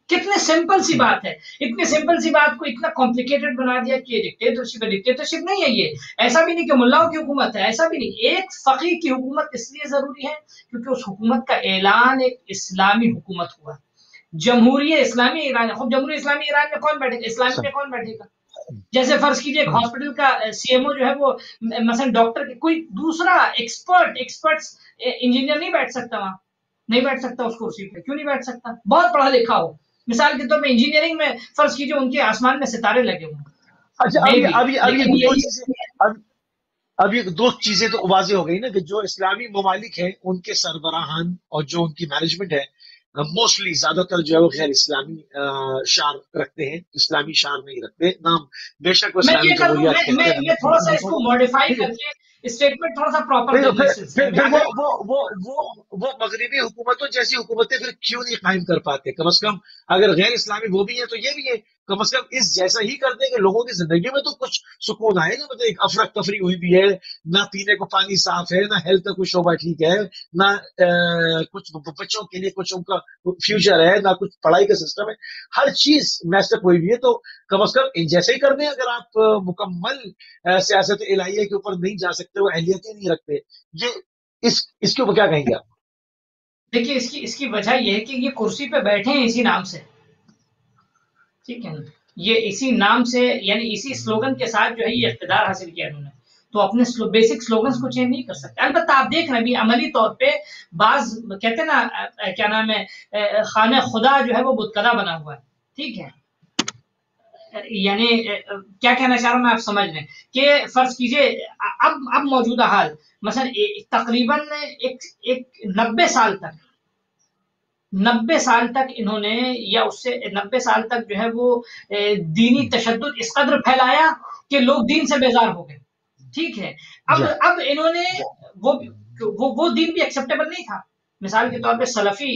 [SPEAKER 2] کتنے سمپل سی بات ہے. اتنے سمپل سی بات کو اتنا کمپلیکیٹڈ بنا دیا کہ یہ ڈکٹیٹرشپ ہے. ڈکٹیٹرشپ نہیں ہے یہ، ایسا بھی نہیں کہ ملاؤں کی حکومت ہے، ایسا بھی نہیں. ایک فقیہ کی حکومت اس لیے ضروری ہے کیونکہ اس حکومت کا اعلان ایک اسلامی حکومت ہوا. جمہوریہ اسلامی ایران، خود جمہوریہ اسلامی ایران میں کون بیٹھے گا؟ اسلامی میں کون بیٹھے گا؟ جیسے فرض کیجئے ایک ہاسپٹل کا سی ایم او جو ہے وہ مثلا ڈاکٹر کے کوئی دوسرا ایکسپرٹ انجینئر نہیں بیٹھ سکتا وہاں، نہیں بیٹھ سکتا اس کرسی پہ. کیوں نہیں بیٹھ سکتا؟ بہت پڑھا لکھا ہو. مثال کے طور پہ انجینئرنگ میں فرض کیجئے ان کے آسمان میں ستارے لگے ہوئے.
[SPEAKER 1] اچھا اب یہ دو چیزیں تو واضح ہو گئی نا کہ جو اسلامی ممالک ہیں ان کے سربراہان اور جو ان کی مینجمنٹ ہے موسٹلی زیادہ تر جو ہے وہ غیر اسلامی شعار رکھتے ہیں، اسلامی شعار نہیں رکھتے. نام بے شک وہ اسلامی جمہوریت کہتے ہیں.
[SPEAKER 2] میں تھوڑا سا اس کو ماڈیفائی کر کے اسٹیٹمنٹ تھوڑا سا پراپر
[SPEAKER 1] وہ مغربی حکومتوں جیسی حکومتیں پھر کیوں نہیں قائم کر پاتے؟ کم از کم اگر غیر اسلامی وہ بھی ہیں تو یہ بھی ہے، کم از کم اس جیسا ہی کر دیں کہ لوگوں کی زندگی میں تو کچھ سکون آئے نا. مطلب ایک افرق تفری ہوئی بھی ہے، نہ پینے کو پانی صاف ہے، نہ ہیلتھ کا کوئی شعبہ ٹھیک ہے، نہ کچھ بچوں کے لیے کچھ ان کا فیوچر ہے، نہ کچھ پڑھائی کا سسٹم ہے. ہر چیز میسٹ اپ ہوئی بھی ہے. تو کم از کم ان جیسے ہی کر دیں. اگر آپ مکمل سیاست الہیہ کے اوپر نہیں جا سکتے، وہ اہلیت ہی نہیں رکھتے، یہ اس کے اوپر کیا کہیں گے آپ؟
[SPEAKER 2] دیکھیے اس کی وجہ یہ ہے کہ یہ کرسی پہ بیٹھے ہیں اسی نام سے، ٹھیک ہے نا. یہ اسی نام سے یعنی اسی سلوگن کے ساتھ جو ہے یہ اقتدار حاصل کیا انہوں نے، تو اپنے بیسک سلوگنز کو چینج نہیں کر سکتے. البتہ آپ دیکھ رہے ہیں عملی طور پہ بعض کہتے ہیں نا کیا نام ہے خانہ خدا جو ہے وہ بتکدہ بنا ہوا ہے. ٹھیک ہے، یعنی کیا کہنا چاہ رہا ہوں میں، آپ سمجھ لیں کہ فرض کیجئے اب موجودہ حال مثلا تقریباً ایک 90 سال تک انہوں نے یا اس سے 90 سال تک جو ہے وہ دینی تشدد اس قدر پھیلایا کہ لوگ دین سے بیزار ہو گئے. ٹھیک ہے، اب انہوں نے وہ دین بھی ایکسیپٹیبل نہیں تھا. مثال کے طور پہ سلفی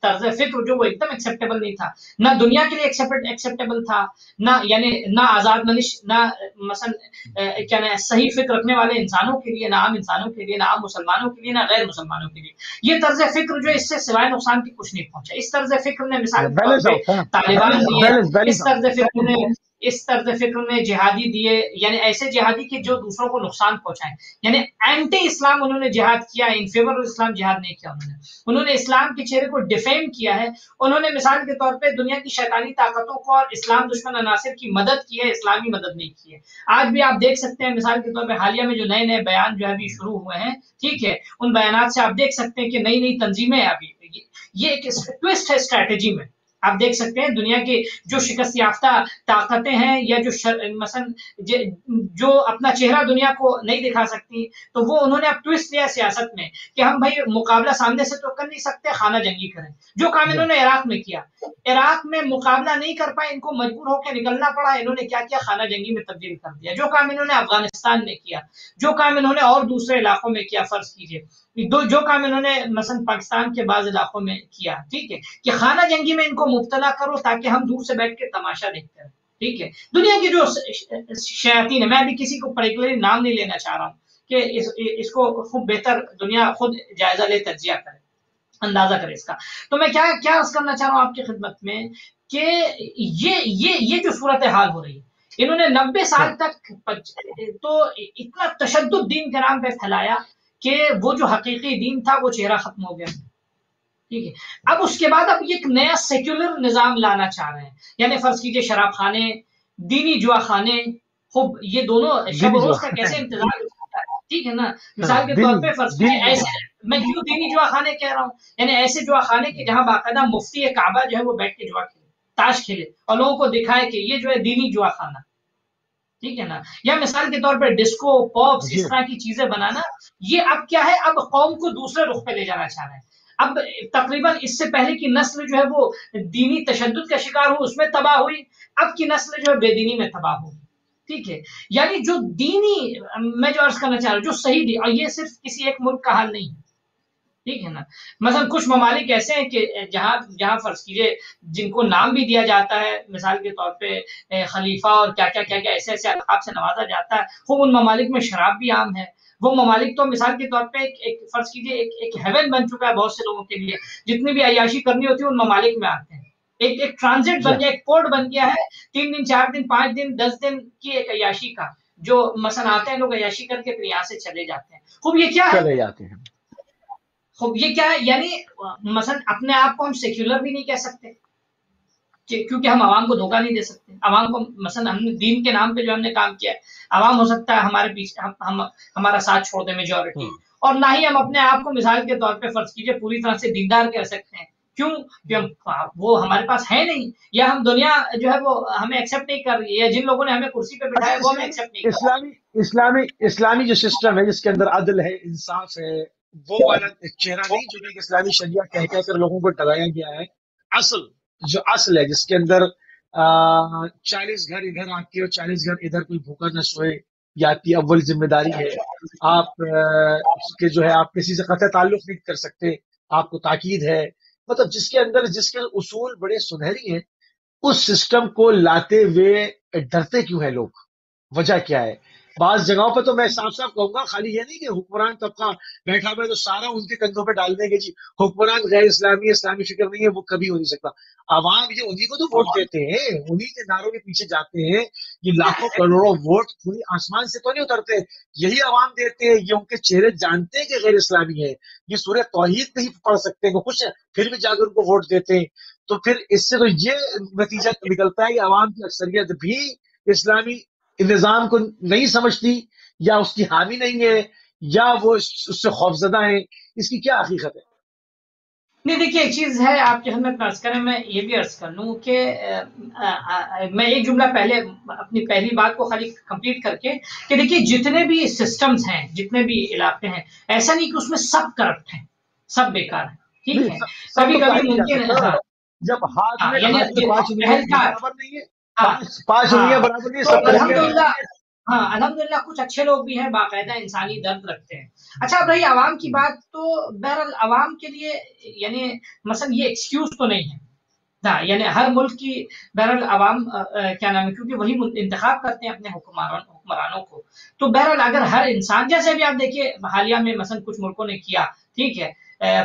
[SPEAKER 2] طرز فکر جو وہ ایک دم ایکسیپٹیبل نہیں تھا، نہ دنیا کے لیے ایکسیپٹیبل تھا، نہ یعنی نہ آزاد منش، نہ مثلا کیا نا صحیح فکر رکھنے والے انسانوں کے لیے، نہ عام انسانوں کے لیے، نہ عام مسلمانوں کے لیے، نہ غیر مسلمانوں کے لیے. یہ طرز فکر جو اس سے سوائے نقصان کی کچھ نہیں پہنچا. اس طرز فکر نے مثال کے طور پہ طالبان دیے، اس طرز فکر نے جہادی دیے، یعنی ایسے جہادی کے جو دوسروں کو نقصان پہنچائیں، یعنی اینٹی اسلام انہوں نے جہاد کیا، ان فیور اسلام جہاد نہیں کیا. انہوں نے اسلام کے چہرے کو ڈیفیم کیا ہے. انہوں نے مثال کے طور پہ دنیا کی شیطانی طاقتوں کو اور اسلام دشمن عناصر کی مدد کی ہے، اسلامی مدد نہیں کی ہے. آج بھی آپ دیکھ سکتے ہیں مثال کے طور پہ حالیہ میں جو نئے نئے بیان جو ہے ابھی شروع ہوئے ہیں، ٹھیک ہے، ان بیانات سے آپ دیکھ سکتے ہیں کہ نئی نئی تنظیمیں ابھی یہ ایک ٹوسٹ ہے اسٹریٹجی میں. آپ دیکھ سکتے ہیں دنیا کی جو شکست یافتہ طاقتیں ہیں یا جو مثلا جو اپنا چہرہ دنیا کو نہیں دکھا سکتی، تو وہ انہوں نے اب ٹوسٹ لیا سیاست میں کہ ہم بھائی مقابلہ سامنے سے تو کر نہیں سکتے، خانہ جنگی کریں. جو کام انہوں نے عراق میں کیا، عراق میں مقابلہ نہیں کر پائے، ان کو مجبور ہو کے نکلنا پڑا. انہوں نے کیا کیا؟ خانہ جنگی میں تبدیل کر دیا. جو کام انہوں نے افغانستان میں کیا، جو کام انہوں نے اور دوسرے علاقوں میں کیا، فرض کیجئے جو کام انہوں نے مثلا پاکستان کے بعض علاقوں میں کیا، ٹھیک ہے، کہ خانہ جنگی میں ان کو مبتلا کرو تاکہ ہم دور سے بیٹھ کے تماشا دیکھتے ہیں. ٹھیک ہے، دنیا کی جو شیاطین ہے، میں ابھی کسی کو پرٹیکولرلی نام نہیں لینا چاہ رہا ہوں کہ اس کو خوب بہتر دنیا خود جائزہ لے، تجزیہ کرے، اندازہ کرے اس کا. تو میں کیا عرض کرنا چاہ رہا ہوں آپ کی خدمت میں کہ یہ جو صورتحال ہو رہی ہے، انہوں نے 90 سال تک تو اتنا تشدد دین کے نام پہ پھیلایا کہ وہ جو حقیقی دین تھا وہ چہرہ ختم ہو گیا. ٹھیک ہے، اب اس کے بعد اب ایک نیا سیکولر نظام لانا چاہ رہے ہیں. یعنی فرض کیجئے شراب خانے، دینی جوا خانے، خوب یہ دونوں شب و روز کا کیسے انتظام ہوتا ہے. ٹھیک ہے نا، مثال کے طور پہ فرض کیجئے ایسے، میں کیوں دینی جوا خانے کہہ رہا ہوں، یعنی ایسے جوا خانے کے جہاں باقاعدہ مفتی کعبہ جو ہے وہ بیٹھ کے جوا کھیلے، تاش کھیلے اور لوگوں کو دکھائے کہ یہ جو ہے دینی جوا خانہ. ٹھیک ہے نا، یا مثال کے طور پر ڈسکو پاپس اس طرح کی چیزیں بنانا، یہ اب کیا ہے، اب قوم کو دوسرے رخ پہ لے جانا چاہ رہے ہیں. اب تقریباً اس سے پہلے کی نسل جو ہے وہ دینی تشدد کا شکار ہو، اس میں تباہ ہوئی. اب کی نسل جو ہے بے دینی میں تباہ ہوگی. ٹھیک ہے، یعنی جو دینی، میں جو عرض کرنا چاہ رہا ہوں، جو صحیح دی، اور یہ صرف کسی ایک ملک کا حال نہیں ہے. ٹھیک ہے نا، مثلا کچھ ممالک ایسے ہیں کہ جہاں فرض کیجئے جن کو نام بھی دیا جاتا ہے، مثال کے طور پہ خلیفہ اور کیا ایسے القاب سے نوازا جاتا ہے، خوب ان ممالک میں شراب بھی عام ہے. وہ ممالک تو مثال کے طور پہ ایک فرض کیجئے ایک ہیون بن چکا ہے بہت سے لوگوں کے لیے. جتنی بھی عیاشی کرنی ہوتی ہے ان ممالک میں آتے ہیں. ایک ٹرانزٹ بن گیا، ایک پورٹ بن گیا ہے، 3 دن 4 دن 5 دن 10 دن کی ایک عیاشی کا، جو مثلا آتے ہیں لوگ عیاشی کر کے پھر یہاں سے چلے جاتے ہیں. خوب یہ کیا ہے،
[SPEAKER 1] چلے جاتے ہیں.
[SPEAKER 2] خوب یہ کیا ہے، یعنی مثلا اپنے آپ کو ہم سیکولر بھی نہیں کہہ سکتے کیونکہ ہم عوام کو دھوکہ نہیں دے سکتے. عوام کو مثلا ہم نے دین کے نام پہ جو ہم نے کام کیا ہے، عوام ہو سکتا ہے ہمارے پیچھے ہمارا ساتھ چھوڑ دے میجورٹی، اور نہ ہی ہم اپنے آپ کو مثال کے طور پہ فرض کیجئے پوری طرح سے دیندار کہہ سکتے ہیں. کیوں کہ وہ ہمارے پاس ہے نہیں، یا ہم دنیا جو ہے وہ ہمیں ایکسیپٹ نہیں کر رہی ہے، یا جن لوگوں نے ہمیں کرسی پہ بٹھایا وہ ہمیں ایکسیپٹ نہیں کر رہی.
[SPEAKER 1] اسلامی جو سسٹم ہے جس کے اندر عدل ہے، انصاف ہے، وہ والا چہرہ نہیں جو کہ اسلامی شریعہ کہہ کر لوگوں کو ڈرایا گیا ہے. اصل ہے جس کے اندر 40 گھر ادھر آپ کے اور 40 گھر ادھر، کوئی بھوکا نہ سوئے، یہ آپ کی اول ذمہ داری ہے. آپ کے جو ہے آپ کسی سے قطع تعلق نہیں کر سکتے، آپ کو تاکید ہے. مطلب جس کے اصول بڑے سنہری ہیں، اس سسٹم کو لاتے ہوئے ڈرتے کیوں ہیں لوگ؟ وجہ کیا ہے؟ بعض جگہوں پہ تو میں صاف کہوں گا، خالی یہ نہیں کہ حکمران طبقہ بیٹھا ہوا ہے تو سارا ان کے کندھوں پہ ڈال دیں گے جی حکمران غیر اسلامی فکر نہیں ہے، وہ کبھی ہو نہیں سکتا. عوام یہ انہی کو تو ووٹ دیتے ہیں، انہی کے نعروں کے پیچھے جاتے ہیں. یہ لاکھوں کروڑوں ووٹ پوری آسمان سے تو نہیں اترتے، یہی عوام دیتے ہیں. یہ ان کے چہرے جانتے ہیں کہ غیر اسلامی ہے، یہ سورہ توحید نہیں پڑھ سکتے ہیں، کچھ پھر بھی جا کر ان کو ووٹ دیتے ہیں. تو پھر اس سے تو یہ نتیجہ نکلتا ہے کہ عوام کی اکثریت بھی اسلامی نظام کو نہیں سمجھتی، یا اس کی حامی نہیں ہے، یا وہ اس سے خوفزدہ ہیں. اس کی کیا حقیقت ہے؟
[SPEAKER 2] نہیں دیکھیے، ایک چیز ہے آپ کی خدمت میں عرض کریں، میں یہ بھی عرض کر لوں کہ میں ایک جملہ پہلے اپنی پہلی بات کو خالی کمپلیٹ کر کے کہ دیکھیے جتنے بھی سسٹمز ہیں، جتنے بھی علاقے ہیں، ایسا نہیں کہ اس میں سب کرپٹ ہیں، سب بیکار ہیں. ٹھیک ہے، کبھی کبھی ممکن ہے
[SPEAKER 1] جب ہاتھ میں
[SPEAKER 2] یعنی
[SPEAKER 1] پانچ انگلیاں برابر نہیں ہے، پانچ انگلیاں برابر نہیں ہے، سب
[SPEAKER 2] ہاں الحمدللہ کچھ اچھے لوگ بھی ہیں باقاعدہ انسانی درد رکھتے ہیں. اچھا اب رہی عوام کی بات تو بہرحال عوام کے لیے یعنی مثلا یہ ایکسکیوز تو نہیں ہے. ہاں یعنی ہر ملک کی بہرحال عوام کیا نام ہے کیونکہ وہی انتخاب کرتے ہیں اپنے حکمرانوں کو. تو بہرحال اگر ہر انسان جیسے بھی آپ دیکھیے حالیہ میں مثلا کچھ ملکوں نے کیا ٹھیک ہے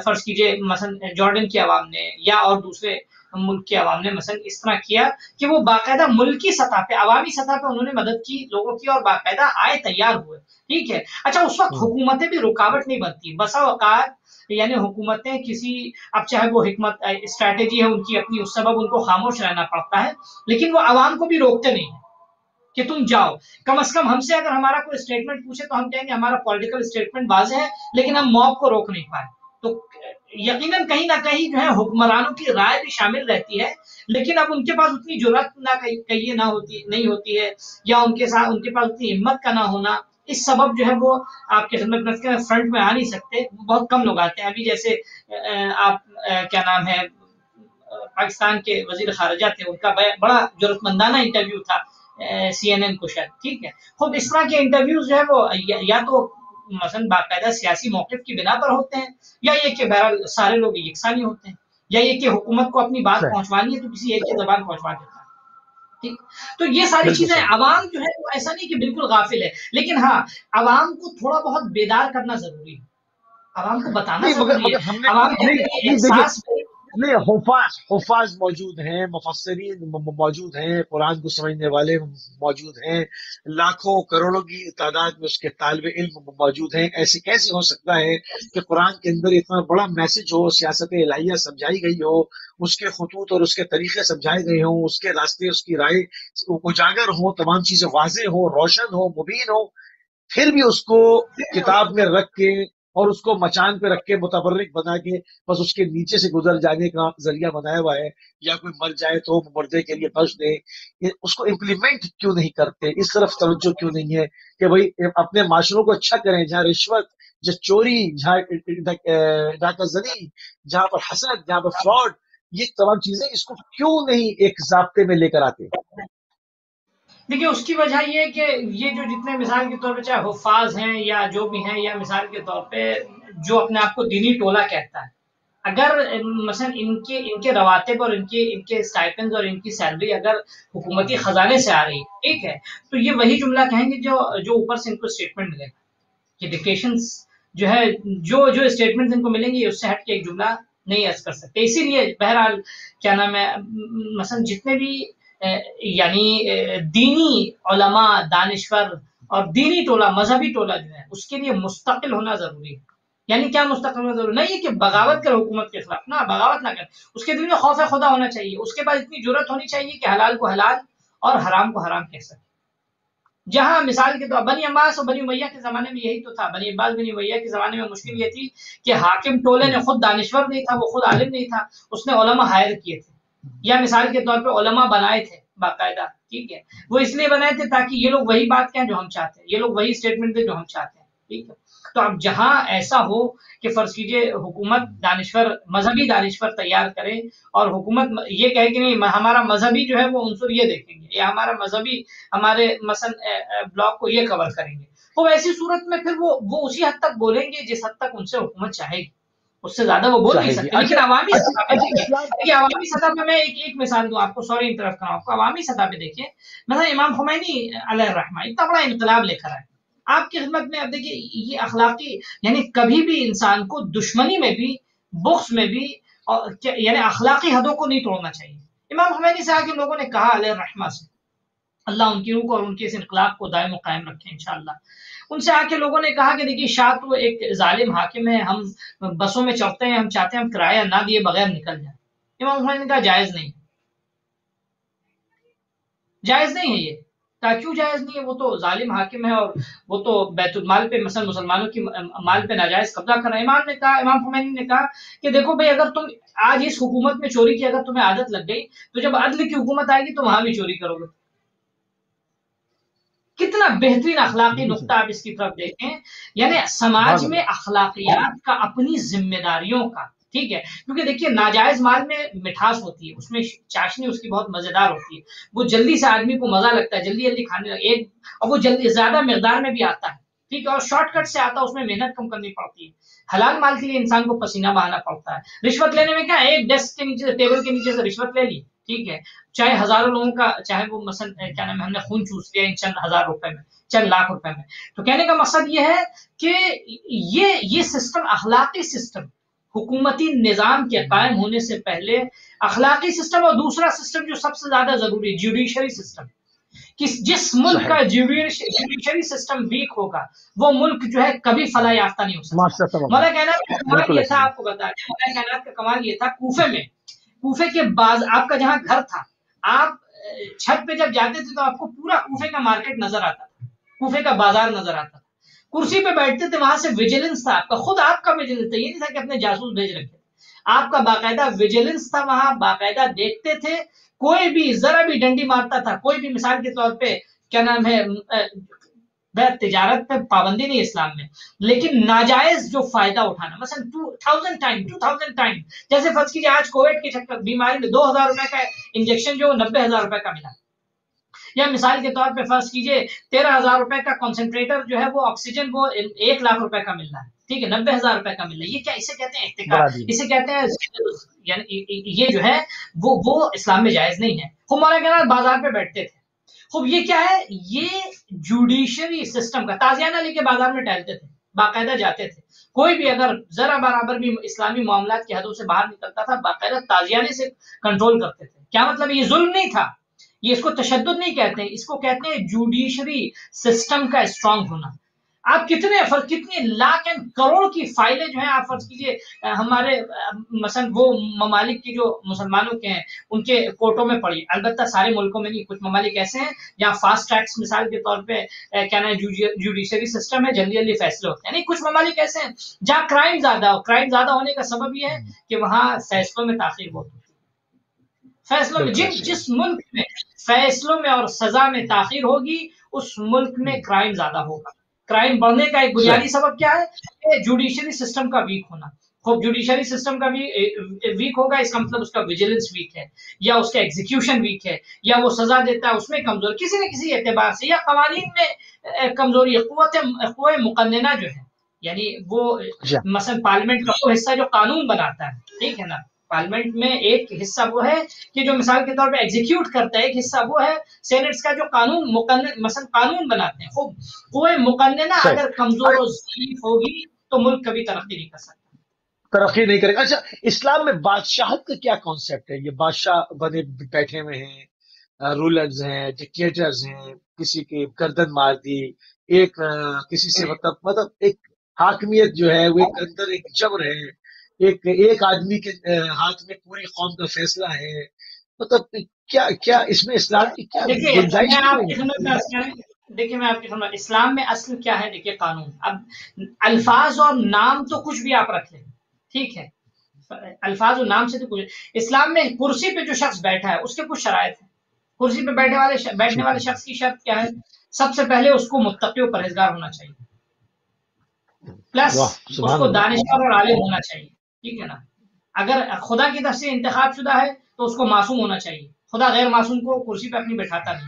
[SPEAKER 2] فرض کیجئے مثلا جارڈن کی عوام نے یا اور دوسرے ملک کی عوام نے مثلا اس طرح کیا کہ وہ باقاعدہ ملکی سطح پہ عوامی سطح پہ انہوں نے مدد کی لوگوں کی اور باقاعدہ آئے تیار ہوئے ٹھیک ہے. اچھا اس وقت حکومتیں بھی رکاوٹ نہیں بنتی بسا اوقات یعنی حکومتیں کسی اب چاہے وہ حکمت اسٹریٹجی ہے ان کی اپنی اس سبب ان کو خاموش رہنا پڑتا ہے لیکن وہ عوام کو بھی روکتے نہیں ہیں کہ تم جاؤ. کم از کم ہم سے اگر ہمارا کوئی اسٹیٹمنٹ پوچھے تو ہم کہیں گے ہمارا پولیٹیکل اسٹیٹمنٹ واضح ہے لیکن ہم موب کو روک نہیں پائے. تو یقیناً کہیں نہ کہیں جو ہے حکمرانوں کی رائے بھی شامل رہتی ہے لیکن اب ان کے پاس اتنی جرات نہ کہیے نہ ہوتی نہیں ہوتی ہے یا ان کے ساتھ ان کے پاس اتنی ہمت کا نہ ہونا اس سبب جو ہے وہ آپ کی خدمت میں فرنٹ میں آ نہیں سکتے. بہت کم لوگ آتے ہیں. ابھی جیسے آپ کیا نام ہے پاکستان کے وزیر خارجہ تھے ان کا بڑا جرات مندانہ انٹرویو تھا CNN کو شاید ٹھیک ہے. خود اس طرح کے انٹرویوز جو ہے وہ یا تو مثلا باقاعدہ سیاسی موقف کی بنا پر ہوتے ہیں یا یہ کہ بہرحال سارے لوگ یکساں نہیں ہوتے ہیں یا یہ کہ حکومت کو اپنی بات پہنچوانی ہے تو کسی ایک کی زبان پہنچوا دیتا ہے ٹھیک. تو یہ ساری چیزیں عوام جو ہے وہ ایسا نہیں کہ بالکل غافل ہے لیکن ہاں عوام کو تھوڑا بہت بیدار کرنا ضروری ہے. عوام کو بتانا ضروری ہے. عوام کے اندر یہ احساس
[SPEAKER 1] نہیں حفاظ موجود ہیں مفسرین موجود ہیں قرآن کو سمجھنے والے موجود ہیں لاکھوں کروڑوں کی تعداد میں اس کے طالب علم موجود ہیں. ایسے کیسے ہو سکتا ہے کہ قرآن کے اندر اتنا بڑا میسج ہو سیاست الہیہ سمجھائی گئی ہو اس کے خطوط اور اس کے طریقے سمجھائے گئے ہوں اس کے راستے اس کی رائے اجاگر ہو تمام چیزیں واضح ہو روشن ہو مبین ہو پھر بھی اس کو کتاب میں رکھ کے اور اس کو مچان پہ رکھ کے متبرک بنا کے بس اس کے نیچے سے گزر جانے کا ذریعہ بنایا ہوا ہے. یا کوئی مر جائے تو مردے کے لیے بخش دے. اس کو امپلیمنٹ کیوں نہیں کرتے اس طرف توجہ کیوں نہیں ہے کہ بھائی اپنے معاشروں کو اچھا کریں جہاں رشوت جہاں چوری جہاں ڈاکہ زنی جہاں پر حسد جہاں پر فراڈ یہ تمام چیزیں اس کو کیوں نہیں ایک ضابطے میں لے کر آتے.
[SPEAKER 2] دیکھیے اس کی وجہ یہ کہ یہ جو جتنے مثال کے طور پہ چاہے حفاظ ہیں یا جو بھی ہیں یا مثال کے طور پہ جو اپنے آپ کو دینی ٹولہ کہتا ہے اگر مثلا ان کے رواتب اور ان کے اسٹائپنز اور ان کی سیلری اگر حکومتی خزانے سے آ رہی ہے ٹھیک ہے تو یہ وہی جملہ کہیں گے جو اوپر سے ان کو اسٹیٹمنٹ ملے گا کہ ڈکٹیشنز جو ہے جو اسٹیٹمنٹ ان کو ملیں گے اس سے ہٹ کے ایک جملہ نہیں عرض کر سکتے. اسی لیے بہرحال کیا نام ہے مثلا جتنے بھی یعنی دینی علماء دانشور اور دینی ٹولہ مذہبی ٹولہ جو ہے اس کے لیے مستقل ہونا ضروری ہے. یعنی کیا مستقل ہونا ضروری نہیں ہے کہ بغاوت کر حکومت کے خلاف نہ بغاوت نہ کر اس کے دل میں خوف خدا ہونا چاہیے اس کے پاس اتنی جرت ہونی چاہیے کہ حلال کو حلال اور حرام کو حرام کہہ سکے. جہاں مثال کے طور بنی عباس اور بنی امیہ کے زمانے میں یہی تو تھا. بنی عباس بنی امیہ کے زمانے میں مشکل یہ تھی کہ حاکم ٹولے نے خود دانشور نہیں تھا وہ خود عالم نہیں تھا اس نے علماء ہائر کیے تھے یا مثال کے طور پہ علماء بنائے تھے باقاعدہ ٹھیک ہے. وہ اس لیے بنائے تھے تاکہ یہ لوگ وہی بات کہیں جو ہم چاہتے ہیں یہ لوگ وہی اسٹیٹمنٹ دیں جو ہم چاہتے ہیں ٹھیک ہے. تو اب جہاں ایسا ہو کہ فرض کیجئے حکومت دانشور مذہبی دانشور تیار کرے اور حکومت یہ کہے کہ نہیں ہمارا مذہبی جو ہے وہ عنصر یہ دیکھیں گے یا ہمارا مذہبی ہمارے مثلا بلاک کو یہ کور کریں گے تو ایسی صورت میں پھر وہ اسی حد تک بولیں گے جس حد تک ان سے حکومت چاہے گی اس سے زیادہ وہ بول نہیں سکتے. لیکن عوامی سطح پہ دیکھیے عوامی سطح پہ میں ایک مثال دوں آپ کو سوری انٹرپٹ کروں آپ کو عوامی سطح پہ دیکھیے مثلا امام خمینی علیہ الرحمہ اتنا بڑا انقلاب لے کر آئے آپ کی خدمت میں. اب دیکھیے یہ اخلاقی یعنی کبھی بھی انسان کو دشمنی میں بھی بغض میں بھی یعنی اخلاقی حدوں کو نہیں توڑنا چاہیے. امام خمینی سے آگے لوگوں نے کہا علیہ الرحمہ سے اللہ ان کی روح کو اور ان کے اس انقلاب کو دائم و قائم رکھے انشاءاللہ. ان سے آ کے لوگوں نے کہا کہ دیکھیے شاہ تو ایک ظالم حاکم ہے ہم بسوں میں چڑھتے ہیں ہم چاہتے ہیں ہم کرایہ نہ دیے بغیر نکل جائیں. امام خمینی نے کہا جائز نہیں جائز نہیں ہے. یہ کہا کیوں جائز نہیں ہے وہ تو ظالم حاکم ہے اور وہ تو بیت المال پہ مثلا مسلمانوں کی مال پہ ناجائز قبضہ کر رہا ہے. امام خمینی نے کہا کہ دیکھو بھائی اگر تم آج اس حکومت میں چوری کی اگر تمہیں عادت لگ گئی تو جب عدل کی حکومت آئے گی تو وہاں بھی چوری کرو گے. کتنا بہترین اخلاقی نقطہ آپ اس کی طرف دیکھیں. یعنی سماج میں اخلاقیات کا اپنی ذمہ داریوں کا ٹھیک ہے، کیونکہ دیکھیے ناجائز مال میں مٹھاس ہوتی ہے، اس میں چاشنی اس کی بہت مزیدار ہوتی ہے، وہ جلدی سے آدمی کو مزہ لگتا ہے، جلدی جلدی کھانے لگے ایک، اور وہ جلدی زیادہ مقدار میں بھی آتا ہے، ٹھیک ہے، اور شارٹ کٹ سے آتا ہے، اس میں محنت کم کرنی پڑتی ہے۔ حلال مال کے لیے انسان کو پسینہ بہانا پڑتا ہے۔ رشوت لینے میں کیا ہے، ایک ڈیسک کے نیچے ٹیبل کے نیچے سے رشوت لے لی، ٹھیک ہے، چاہے ہزاروں لوگوں کا، چاہے وہ مثلا کیا نام ہے، ہم نے خون چوس لیا ان چند ہزار روپے میں، چند لاکھ روپے میں۔ تو کہنے کا مقصد یہ ہے کہ یہ سسٹم اخلاقی سسٹم، حکومتی نظام کے قائم ہونے سے پہلے اخلاقی سسٹم، اور دوسرا سسٹم جو سب سے زیادہ ضروری جوڈیشری سسٹم، جس ملک کا جوڈیشری سسٹم ویک ہوگا وہ ملک جو ہے کبھی فلاح یافتہ نہیں ہو سکتا۔ مولانا کائنات کا کمال یہ تھا، آپ کو بتا دیں، مولانا کائنات کا کمال یہ تھا، کوفے کے بعد آپ کا جہاں گھر تھا، آپ چھت پہ جب جاتے تھے تو آپ کو پورا کوفے کا مارکیٹ نظر آتا تھا، کوفے کا بازار نظر آتا تھا، کرسی پہ بیٹھتے تھے، وہاں سے ویجیلنس تھا، آپ کا خود آپ کا ویجیلنس تھا، یہ نہیں تھا کہ اپنے جاسوس بھیج رکھے، آپ کا باقاعدہ ویجیلنس تھا، وہاں باقاعدہ دیکھتے تھے، کوئی بھی ذرا بھی ڈنڈی مارتا تھا، کوئی بھی مثال کے طور پہ کیا نام ہے، تجارت پہ پابندی نہیں اسلام میں، لیکن ناجائز جو فائدہ اٹھانا، مثلا 2000 ٹائم، جیسے فرض کیجیے آج کووڈ کی چکر بیماری میں 2000 روپے کا انجیکشن جو 90,000 روپے کا ملا، یا مثال کے طور پہ فرض کیجیے 13,000 روپے کا کنسنٹریٹر جو ہے وہ آکسیجن وہ 1,00,000 روپے کا مل رہا ہے، ٹھیک ہے، 90,000 روپے کا مل رہا ہے، یہ کیا، اسے کہتے ہیں احتکار، اسے کہتے ہیں، یعنی یہ جو ہے وہ اسلام میں جائز نہیں ہے۔ ہمارے کہنا بازار پہ بیٹھتے تھے، خوب یہ کیا ہے، یہ جوڈیشری سسٹم کا تازیانہ لے کے بازار میں ٹہلتے تھے، باقاعدہ جاتے تھے، کوئی بھی اگر ذرا برابر بھی اسلامی معاملات کی حدوں سے باہر نکلتا تھا، باقاعدہ تازیانے سے کنٹرول کرتے تھے۔ کیا مطلب، یہ ظلم نہیں تھا، یہ اس کو تشدد نہیں کہتے ہیں، اس کو کہتے ہیں جوڈیشری سسٹم کا اسٹرانگ ہونا۔ آپ کتنے لاکھ اینڈ کروڑ کی فائلیں جو ہیں، آپ فرض کیجئے ہمارے مثلا وہ ممالک کی جو مسلمانوں کے ہیں ان کے کورٹوں میں پڑی، البتہ سارے ملکوں میں نہیں، کچھ ممالک ایسے ہیں جہاں فاسٹ ٹریکس مثال کے طور پہ کیا نا جوڈیشری سسٹم ہے، جلدی جلدی فیصلے ہوتے ہیں، نہیں کچھ ممالک ایسے ہیں جہاں کرائم زیادہ ہو، کرائم زیادہ ہونے کا سبب یہ ہے کہ وہاں فیصلوں میں تاخیر بہت ہوتی ہے، فیصلوں میں جس ملک میں فیصلوں میں اور سزا میں تاخیر ہوگی اس ملک میں کرائم زیادہ ہوگا۔ کرائم بڑھنے کا ایک بنیادی سبب کیا ہے، کہ جوڈیشری سسٹم کا ویک ہونا۔ خوب جوڈیشری سسٹم کا بھی ویک ہوگا، اس کا مطلب اس کا ویجیلنس ویک ہے، یا اس کا ایگزیکیوشن ویک ہے، یا وہ سزا دیتا ہے اس میں کمزور، کسی نہ کسی اعتبار سے، یا قوانین میں کمزوری، قوہ مقننہ جو ہے، یعنی وہ مثلا پارلیمنٹ کا وہ حصہ جو قانون بناتا ہے، ٹھیک ہے نا، پارلیمنٹ میں ایک حصہ وہ ہے کہ جو مثال کے طور پہ ایگزیکیوٹ کرتا ہے، ایک حصہ وہ ہے سینٹس کا جو قانون مثلا قانون بناتے ہیں۔ خوب قوہ مقننہ اگر کمزور و ضعیف ہوگی تو ملک کبھی ترقی نہیں کر سکتا،
[SPEAKER 1] ترقی نہیں کرے گا۔ اچھا، اسلام میں بادشاہت کا کیا کانسیپٹ ہے؟ یہ بادشاہ بنے بیٹھے ہوئے ہیں، رولرز ہیں، ڈکٹیٹرز ہیں، کسی کی گردن مار دی، ایک کسی سے مطلب ایک حاکمیت جو ہے وہ ایک اندر ایک جبر ہے، ایک آدمی کے ہاتھ میں پوری قوم کا فیصلہ ہے، مطلب کیا اس میں اسلام کی کیا گنجائش ہے؟
[SPEAKER 2] دیکھیے میں آپ کی خدمت، اسلام میں اصل کیا ہے، دیکھیے قانون، اب الفاظ اور نام تو کچھ بھی آپ رکھ لیں، ٹھیک ہے، الفاظ اور نام سے تو کچھ، اسلام میں کرسی پہ جو شخص بیٹھا ہے اس کے کچھ شرائط ہیں، کرسی پہ بیٹھنے والے شخص کی شرط کیا ہے، سب سے پہلے اس کو متقی و پرہیزگار ہونا چاہیے، پلس اس کو دانشور اور عالم ہونا چاہیے، ٹھیک ہے نا، اگر خدا کی طرف سے انتخاب شدہ ہے تو اس کو معصوم ہونا چاہیے، خدا غیر معصوم کو کرسی پہ اپنی بٹھاتا نہیں،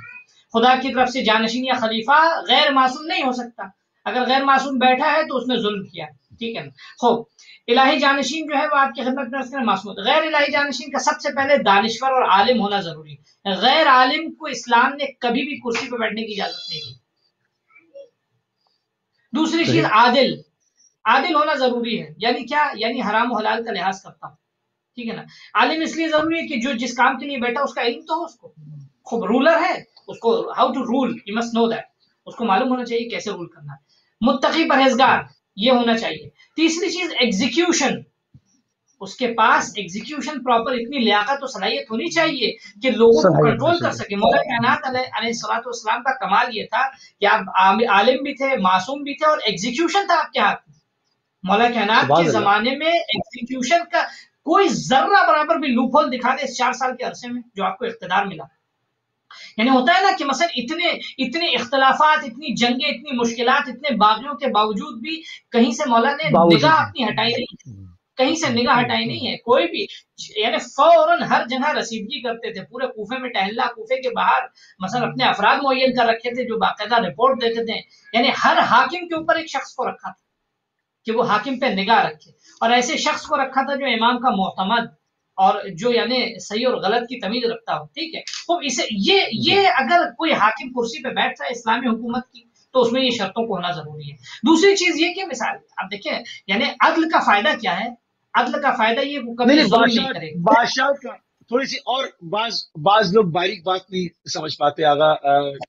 [SPEAKER 2] خدا کی طرف سے جانشین یا خلیفہ غیر معصوم نہیں ہو سکتا، اگر غیر معصوم بیٹھا ہے تو اس نے ظلم کیا، ٹھیک ہے نا۔ خوب الہی جانشین جو ہے وہ آپ کی خدمت میں معصوم، غیر الہی جانشین کا سب سے پہلے دانشور اور عالم ہونا ضروری ہے، غیر عالم کو اسلام نے کبھی بھی کرسی پہ بیٹھنے کی اجازت نہیں دی۔ دوسری چیز عادل ہونا ضروری ہے، یعنی کیا، یعنی حرام و حلال کا لحاظ کرتا ہوں، ٹھیک ہے نا۔ عالم اس لیے ضروری ہے کہ جو جس کام کے لیے بیٹھا اس کا علم تو ہو، اس کو خوب رولر ہے، اس کو how to roll you must know that, اس کو معلوم ہونا چاہیے کیسے رول کرنا ہے۔ متقی پرہیزگار یہ ہونا چاہیے۔ تیسری چیز ایگزیکیوشن، اس کے پاس ایگزیکیوشن پراپر اتنی لیاقت و صلاحیت ہونی چاہیے کہ لوگوں کو کنٹرول کر سکے۔ مولا کائنات علیہ الصلوۃ والسلام کا کمال یہ تھا کہ آپ عالم بھی تھے، معصوم بھی تھے، اور ایگزیکیوشن تھا آپ کے ہاتھ میں۔ مولا کائنات کے زمانے میں ایگزیکیوشن کا کوئی ذرہ برابر بھی لوپ ہول دکھا دے اس 4 سال کے عرصے میں جو آپ کو اقتدار ملا، یعنی ہوتا ہے نا کہ مثلا اتنے اختلافات، اتنی جنگیں، اتنی مشکلات، اتنے باغیوں کے باوجود بھی کہیں سے مولا نے نگاہ اپنی ہٹائی نہیں، کہیں سے نگاہ ہٹائی نہیں ہے کوئی بھی، یعنی فوراً ہر جگہ رسیدگی کرتے تھے، پورے کوفے میں ٹہلنا، کوفے کے باہر مثلا اپنے افراد معین کر رکھے تھے جو باقاعدہ رپورٹ دیتے تھے، یعنی ہر حاکم کے اوپر ایک شخص کو رکھا تھا کہ وہ حاکم پہ نگاہ رکھے، اور ایسے شخص کو رکھا تھا جو امام کا معتمد اور جو یعنی صحیح اور غلط کی تمیز رکھتا ہو، ٹھیک ہے۔ تو اسے یہ اگر کوئی حاکم کرسی پہ بیٹھتا ہے اسلامی حکومت کی تو اس میں یہ شرطوں کو ہونا ضروری ہے۔ دوسری چیز یہ کہ مثال اب دیکھیں یعنی عدل کا فائدہ کیا ہے، عدل کا فائدہ یہ وہ کبھی ظلم نہیں کرے گا۔
[SPEAKER 1] بادشاہ کا تھوڑی سی اور بعض لوگ باریک بات نہیں سمجھ پاتے آگا،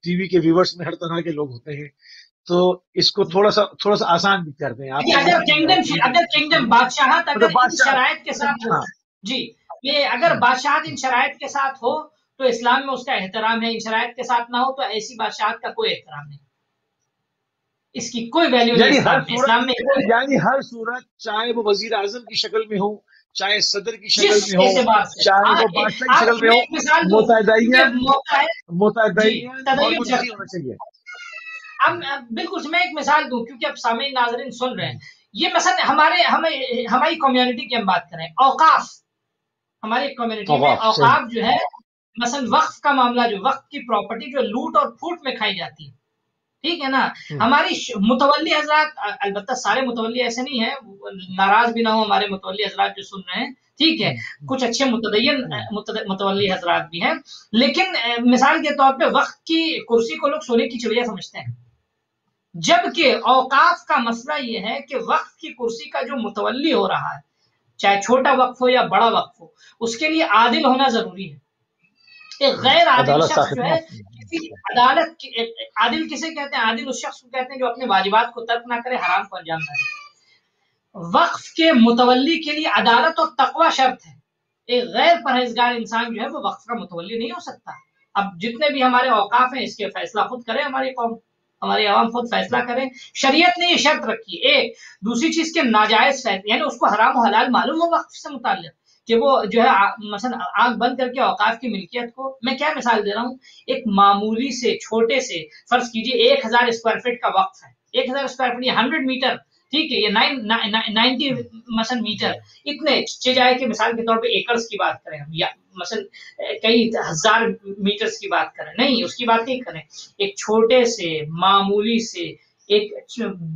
[SPEAKER 1] ٹی وی کے ویورز میں ہر طرح کے لوگ ہوتے ہیں، تو اس کو تھوڑا سا آسان بھی کر دیں آپ۔
[SPEAKER 2] اگر کنگڈم بادشاہت اگر ان شرائط کے ساتھ ہو، جی یہ اگر بادشاہت ان شرائط کے ساتھ ہو تو اسلام میں اس کا احترام ہے، ان شرائط کے ساتھ نہ ہو تو ایسی بادشاہت کا کوئی احترام نہیں، اس کی کوئی ویلیو نہیں اسلام میں۔
[SPEAKER 1] یعنی ہر صورت چاہے وہ وزیر اعظم کی شکل میں ہو، چاہے صدر کی شکل میں ہو، چاہے وہ بادشاہ کی شکل میں ہو، متدین ہونا چاہیے۔
[SPEAKER 2] اب بالکل میں ایک مثال دوں کیونکہ اب سامعین ناظرین سن رہے ہیں، یہ مثلا ہماری کمیونٹی کی ہم بات کریں، اوقاف، ہماری کمیونٹی میں اوقاف جو ہے مثلا وقف کا معاملہ، جو وقف کی پراپرٹی جو لوٹ اور پھوٹ میں کھائی جاتی ہے، ٹھیک ہے نا، ہماری متولی حضرات، البتہ سارے متولی ایسے نہیں ہیں، ناراض بھی نہ ہو ہمارے متولی حضرات جو سن رہے ہیں، ٹھیک ہے، کچھ اچھے متدین متولی حضرات بھی ہیں، لیکن مثال کے طور پہ وقت کی کرسی کو لوگ سونے کی چڑیا سمجھتے ہیں، جبکہ اوقاف کا مسئلہ یہ ہے کہ وقت کی کرسی کا جو متولی ہو رہا ہے، چاہے چھوٹا وقف ہو یا بڑا وقف ہو، اس کے لیے عادل ہونا ضروری ہے۔ ایک غیر عادل شخص جو ہے، عدالت، عادل کسے کہتے ہیں؟ عادل اس شخص کو کہتے ہیں جو اپنے واجبات کو ترک نہ کرے، حرام کو انجام نہ دے۔ وقف کے متولی کے لیے عدالت اور تقوی شرط ہے، ایک غیر پرہیزگار انسان جو ہے وہ وقف کا متولی نہیں ہو سکتا۔ اب جتنے بھی ہمارے اوقاف ہیں اس کے فیصلہ خود کریں، ہماری قوم، ہماری عوام خود فیصلہ کریں، شریعت نے یہ شرط رکھی ہے۔ ایک دوسری چیز کے ناجائز فیصلے، یعنی اس کو حرام و حلال معلوم ہو وقف سے متعلق، کہ وہ جو ہے مثلا آنکھ بند کر کے اوقاف کی ملکیت کو، میں کیا مثال دے رہا ہوں، ایک معمولی سے چھوٹے سے فرض کیجئے 1000 اسکوائر فٹ کا وقف ہے، 1000 اسکوائر فٹ یہ 100 میٹر، ٹھیک ہے، یہ 90 مثلا میٹر، اتنے جائے کہ مثال کے طور پہ ایکڑز کی بات کریں ہم، یا مثلا کئی ہزار میٹرز کی بات کریں، نہیں اس کی بات نہیں کریں، ایک چھوٹے سے معمولی سے ایک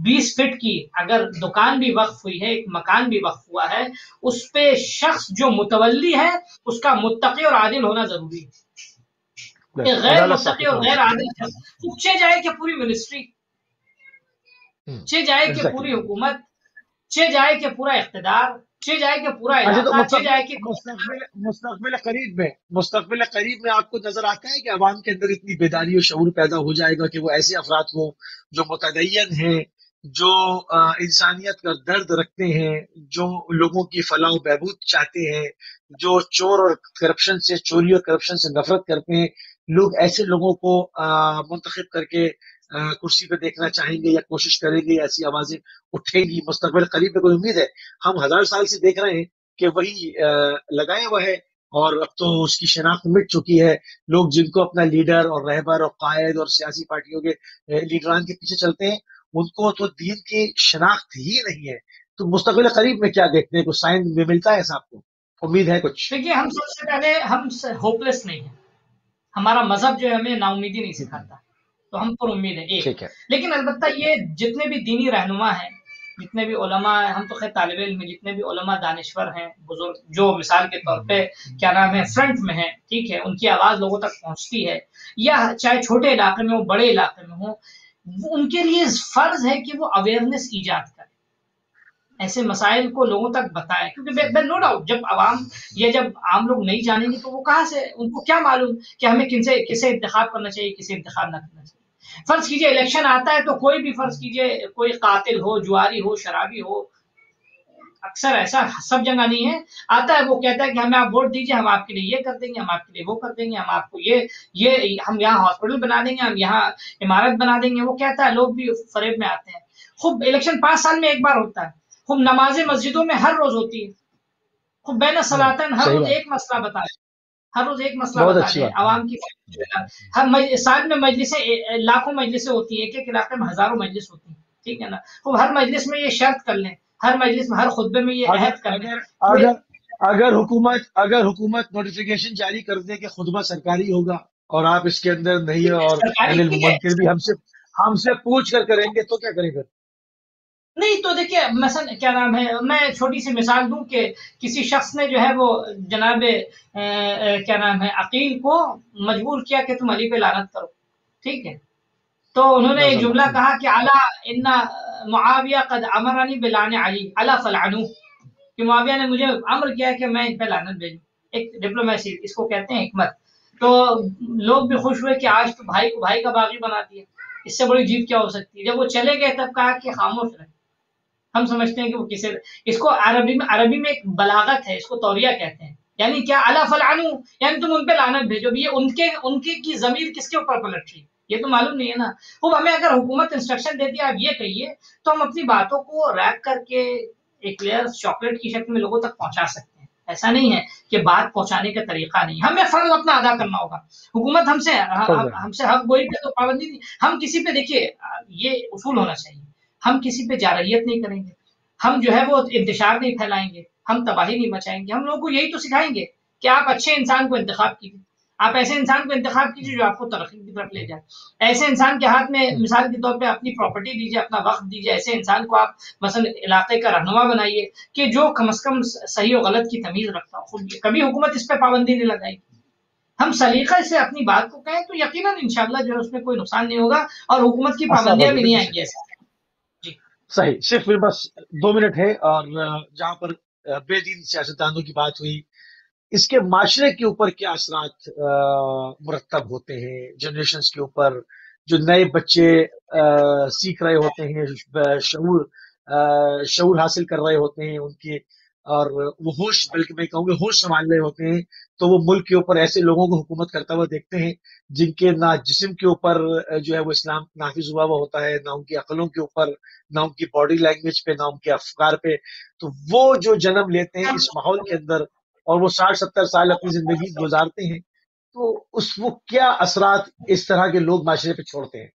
[SPEAKER 2] 20 فٹ کی اگر دکان بھی وقف ہوئی ہے، ایک مکان بھی وقف ہوا ہے، اس پہ شخص جو متولی ہے اس کا متقی اور عادل ہونا ضروری ہے۔ غیر متقی اور غیر عادل شخص چھ جائے کہ پوری منسٹری، چھ جائے کہ پوری حکومت، چھ جائے کہ پورا اقتدار، چھ جائے کہ پورا علاقہ، چھ جائے کہ
[SPEAKER 1] مستقبل قریب میں آپ کو نظر آتا ہے کہ عوام کے اندر اتنی بیداری اور شعور پیدا ہو جائے گا کہ وہ ایسے افراد ہوں جو متدین ہیں، جو انسانیت کا درد رکھتے ہیں، جو لوگوں کی فلاح و بہبود چاہتے ہیں، جو چور اور کرپشن سے، چوری اور کرپشن سے نفرت کرتے ہیں، لوگ ایسے لوگوں کو منتخب کر کے کرسی پہ دیکھنا چاہیں گے یا کوشش کریں گے، ایسی آوازیں اٹھیں گی مستقبل قریب میں؟ کوئی امید ہے؟ ہم 1000 سال سے دیکھ رہے ہیں کہ وہی لگایا ہوا ہے، اور اب تو اس کی شناخت مٹ چکی ہے۔ لوگ جن کو اپنا لیڈر اور رہبر اور قائد اور سیاسی پارٹیوں کے لیڈران کے پیچھے چلتے ہیں، ان کو تو دین کی شناخت ہی نہیں ہے۔ تو مستقبل قریب میں کیا دیکھتے ہیں؟ کچھ سائن میں ملتا ہے صاحب کو؟ امید ہے کچھ؟
[SPEAKER 2] دیکھیے ہم سب سے پہلے ہم ہوپلیس نہیں ہیں، ہمارا مذہب جو ہے ہمیں نا امیدی نہیں سکھاتا، تو ہم پر امید ہے ایک۔ لیکن البتہ یہ جتنے بھی دینی رہنما ہیں، جتنے بھی علماء ہیں، ہم تو خیر طالب علم ہیں، جتنے بھی علماء دانشور ہیں، بزرگ جو مثال کے طور پہ کیا نام ہے فرنٹ میں ہیں، ٹھیک ہے، ان کی آواز لوگوں تک پہنچتی ہے، یا چاہے چھوٹے علاقے میں ہو بڑے علاقے میں ہو، ان کے لیے فرض ہے کہ وہ اویئرنیس ایجاد کریں، ایسے مسائل کو لوگوں تک بتائیں، کیونکہ نو ڈاؤٹ جب عوام یا جب عام لوگ نہیں جانیں گے تو وہ کہاں سے، ان کو کیا معلوم کہ ہمیں کسے انتخاب کرنا چاہیے، کسے انتخاب نہ کرنا چاہیے۔ فرض کیجئے الیکشن آتا ہے تو کوئی بھی فرض کیجئے کوئی قاتل ہو، جواری ہو، شرابی ہو، اکثر ایسا سب جگہ نہیں ہے، آتا ہے وہ کہتا ہے کہ ہمیں آپ ووٹ دیجئے، ہم آپ کے لیے یہ کر دیں گے، ہم آپ کے لیے وہ کر دیں گے، ہم آپ کو یہ ہم یہاں ہاسپٹل بنا دیں گے، ہم یہاں عمارت بنا دیں گے، وہ کہتا ہے، لوگ بھی فریب میں آتے ہیں۔ خوب الیکشن 5 سال میں ایک بار ہوتا ہے، خوب نمازیں مسجدوں میں ہر روز ہوتی ہے، خوب بین الصلاتین ہر روز ایک مسئلہ بتائے، ہر روز ایک مسئلہ بتا دیں عوام کی، ہر سال میں مجلسیں لاکھوں مجلسیں ہوتی ہیں، ایک ایک علاقے میں ہزاروں مجلس ہوتی ہیں، ٹھیک ہے نا، خوب ہر مجلس میں یہ شرط کر لیں ہر مجلس میں ہر خطبے میں یہ عہد کریں
[SPEAKER 1] اگر حکومت نوٹیفیکیشن جاری کر دے کہ خطبہ سرکاری ہوگا اور آپ اس کے اندر نہیں ہو اور
[SPEAKER 2] سرکاری
[SPEAKER 1] المنکر بھی ہم سے پوچھ کر کریں گے تو کیا کریں پھر؟
[SPEAKER 2] نہیں تو دیکھیے مثلا کیا نام ہے، میں چھوٹی سی مثال دوں کہ کسی شخص نے جو ہے وہ جناب کیا نام ہے عقیل کو مجبور کیا کہ تم علی پہ لعنت کرو، ٹھیک ہے، تو انہوں نے ایک جملہ کہا کہ الا ان معاویہ قد امرنی بلعن علی الا فلعنوہ، کہ معاویہ نے مجھے امر کیا کہ میں ان پہ لعنت بھیجوں. ایک ڈپلومیسی، اس کو کہتے ہیں حکمت. تو لوگ بھی خوش ہوئے کہ آج تو بھائی کو بھائی کا باغی بنا دیا، اس سے بڑی جیت کیا ہو سکتی ہے. جب وہ چلے گئے تب کہا کہ خاموش رہے. ہم سمجھتے ہیں کہ وہ کسی، اس کو عربی میں ایک بلاغت ہے، اس کو توریہ کہتے ہیں، یعنی کیا الا فلعنوہ، یعنی تم ان پہ لعنت بھیجو. یہ ان کے کی ضمیر کس کے اوپر پلٹ رہی، یہ تو معلوم نہیں ہے نا. وہ ہمیں اگر حکومت انسٹرکشن دیتی ہے آپ یہ کہیے، تو ہم اپنی باتوں کو ریپ کر کے ایک لیئر چاکلیٹ کی شکل میں لوگوں تک پہنچا سکتے ہیں. ایسا نہیں ہے کہ بات پہنچانے کا طریقہ نہیں، ہمیں فرض اپنا ادا کرنا ہوگا. حکومت ہم سے حق گوئی پہ تو پابندی نہیں. ہم کسی پہ، دیکھیے یہ اصول ہونا چاہیے، ہم کسی پہ جارحیت نہیں کریں گے، ہم جو ہے وہ انتشار نہیں پھیلائیں گے، ہم تباہی نہیں مچائیں گے. ہم لوگوں کو یہی تو سکھائیں گے کہ آپ اچھے انسان کو انتخاب کیجیے، آپ ایسے انسان کو انتخاب کیجیے جو آپ کو ترقی کی طرف لے جائے. ایسے انسان کے ہاتھ میں مثال کے طور پہ اپنی پراپرٹی دیجیے، اپنا وقت دیجیے. ایسے انسان کو آپ مثلا علاقے کا رہنما بنائیے کہ جو کم از کم صحیح و غلط کی تمیز رکھتا ہو. کبھی حکومت اس پہ پابندی نہیں لگائے گی. ہم سلیقہ سے اپنی بات کو کہیں تو یقیناً انشاءاللہ جو ہے اس میں کوئی نقصان نہیں ہوگا اور حکومت کی پابندیاں بھی نہیں آئیں گی. ایسا جی
[SPEAKER 1] صحیح. صرف بس 2 منٹ ہے، اور جہاں پر بے دین سیاستدانوں کی بات ہوئی، اس کے معاشرے کے اوپر کیا اثرات مرتب ہوتے ہیں، جنریشنز کے اوپر، جو نئے بچے سیکھ رہے ہوتے ہیں، شعور حاصل کر رہے ہوتے ہیں ان کے، اور وہ ہوش، بلکہ میں کہوں گا ہوش سنبھال رہے ہوتے ہیں، تو وہ ملک کے اوپر ایسے لوگوں کو حکومت کرتا ہوا دیکھتے ہیں جن کے نہ جسم کے اوپر جو ہے وہ اسلام نافذ ہوا ہوا ہوتا ہے، نہ ان کی عقلوں کے اوپر، نہ ان کی باڈی لینگویج پہ، نہ ان کے افکار پہ. تو وہ جو جنم لیتے ہیں اس ماحول کے اندر اور وہ 60-70 سال اپنی زندگی گزارتے ہیں، تو وہ کیا اثرات اس طرح کے لوگ معاشرے پہ چھوڑتے ہیں؟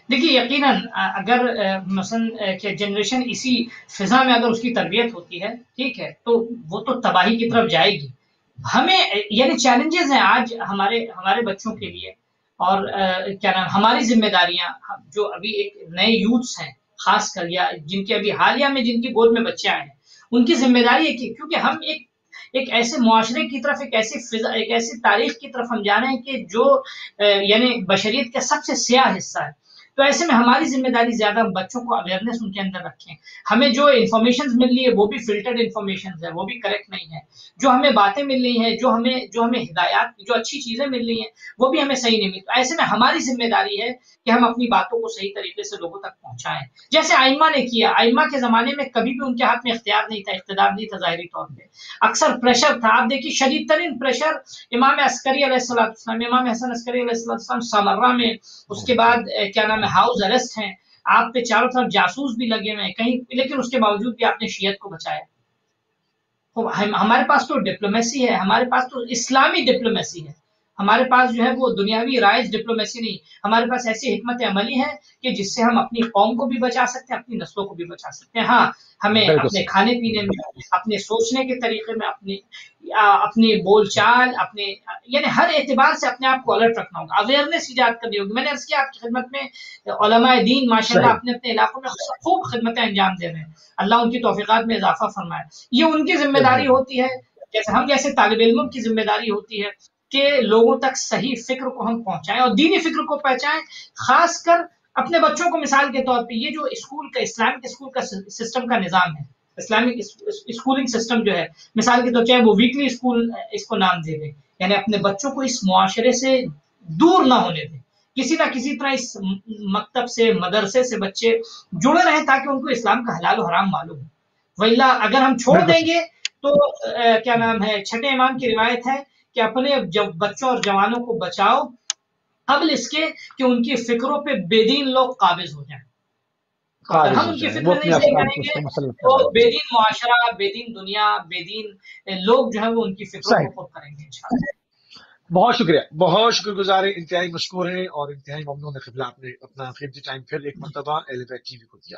[SPEAKER 2] دیکھیے یقیناً اگر مثلا کہ جنریشن اسی فضا میں اگر اس کی تربیت ہوتی ہے، ٹھیک ہے، تو وہ تو تباہی کی طرف جائے گی. ہمیں یعنی چیلنجز ہیں آج ہمارے بچوں کے لیے، اور کیا نام ہماری ذمہ داریاں جو ابھی ایک نئے یوتھس ہیں خاص کر، یا جن کے ابھی حالیہ میں جن کی گود میں بچے آئے ہیں، ان کی ذمہ داری ہے کہ کیونکہ ہم ایک ایسے معاشرے کی طرف، ایک ایسی فضا، ایک ایسی تاریخ کی طرف ہم جا رہے ہیں کہ جو یعنی بشریت کا سب سے سیاہ حصہ ہے. تو ایسے میں ہماری ذمہ داری زیادہ بچوں کو اویئرنیس ان کے اندر رکھیں. ہمیں جو انفارمیشن مل رہی ہے وہ بھی فلٹرڈ انفارمیشن ہے، وہ بھی کریکٹ نہیں ہے. جو ہمیں باتیں مل رہی ہیں، جو ہمیں ہدایات، جو اچھی چیزیں مل رہی ہیں وہ بھی ہمیں صحیح نہیں ملتی. ایسے میں ہماری ذمہ داری ہے کہ ہم اپنی باتوں کو صحیح طریقے سے لوگوں تک پہنچائیں. جیسے ائمہ نے کیا، ائمہ کے زمانے میں کبھی بھی ان کے ہاتھ میں اختیار نہیں تھا، اقتدار نہیں تھا ظاہری طور پہ، اکثر پریشر تھا. آپ دیکھیے شدید ترین پریشر امام عسکری علیہ السلام، امام حسن عسکری علیہ السلام سامرہ میں، اس کے بعد کیا نام ہے ہاؤس ارسٹ ہیں، آپ پہ چاروں طرف جاسوس بھی لگے ہوئے ہیں کہیں، لیکن اس کے باوجود بھی آپ نے شیعت کو بچایا. ہمارے پاس تو ڈپلومیسی ہے، ہمارے پاس تو اسلامی ڈپلومیسی ہے، ہمارے پاس جو ہے وہ دنیاوی رائج ڈپلومیسی نہیں. ہمارے پاس ایسی حکمت عملی ہے کہ جس سے ہم اپنی قوم کو بھی بچا سکتے ہیں، اپنی نسلوں کو بھی بچا سکتے ہیں. ہاں ہمیں اپنے کھانے پینے میں، اپنے سوچنے کے طریقے میں، اپنی بول چال، اپنے یعنی ہر اعتبار سے اپنے آپ کو الرٹ رکھنا ہوگا، اویئرنیس ایجاد کرنی ہوگی. میں نے عرض کیا آپ کی خدمت میں علماء دین ماشاءاللہ اپنے اپنے علاقوں میں خوب خدمتیں انجام دے رہے ہیں، اللہ ان کی توفیقات میں اضافہ فرمائے. یہ ان کی ذمہ داری ہوتی ہے، جیسے طالب علموں کی ذمہ داری ہوتی ہے کہ لوگوں تک صحیح فکر کو ہم پہنچائیں اور دینی فکر کو پہنچائیں. خاص کر اپنے بچوں کو مثال کے طور پہ یہ جو اسکول کا، اسلامک اسکول کا سسٹم کا نظام ہے، اسلامک اسکولنگ سسٹم جو ہے، مثال کے طور چاہے وہ ویکلی اسکول اس کو نام دے دیں، یعنی اپنے بچوں کو اس معاشرے سے دور نہ ہونے دیں. کسی نہ کسی طرح اس مکتب سے، مدرسے سے بچے جڑے رہیں تاکہ ان کو اسلام کا حلال و حرام معلوم ہو. وَإِلَّا اگر ہم چھوڑ دیں گے تو کیا نام ہے، چھٹے امام کی روایت ہے کہ اپنے بچوں اور جوانوں کو بچاؤ قبل اس کے کہ ان کی فکروں پہ بے دین لوگ قابض ہو جائیں. تو اگر ہم ان کی فکر نہیں صحیح کریں گے تو بے دین معاشرہ، بے دین دنیا، بے دین لوگ جو ہے وہ ان کی فکروں کو پر کریں گے انشاءاللہ.
[SPEAKER 1] بہت شکریہ، بہت شکر گزار ہیں، انتہائی مشکور ہیں اور انتہائی ممنون ہے قبلہ، آپ نے اپنا قیمتی ٹائم پھر ایک مرتبہ ایل ٹی وی کو دیا.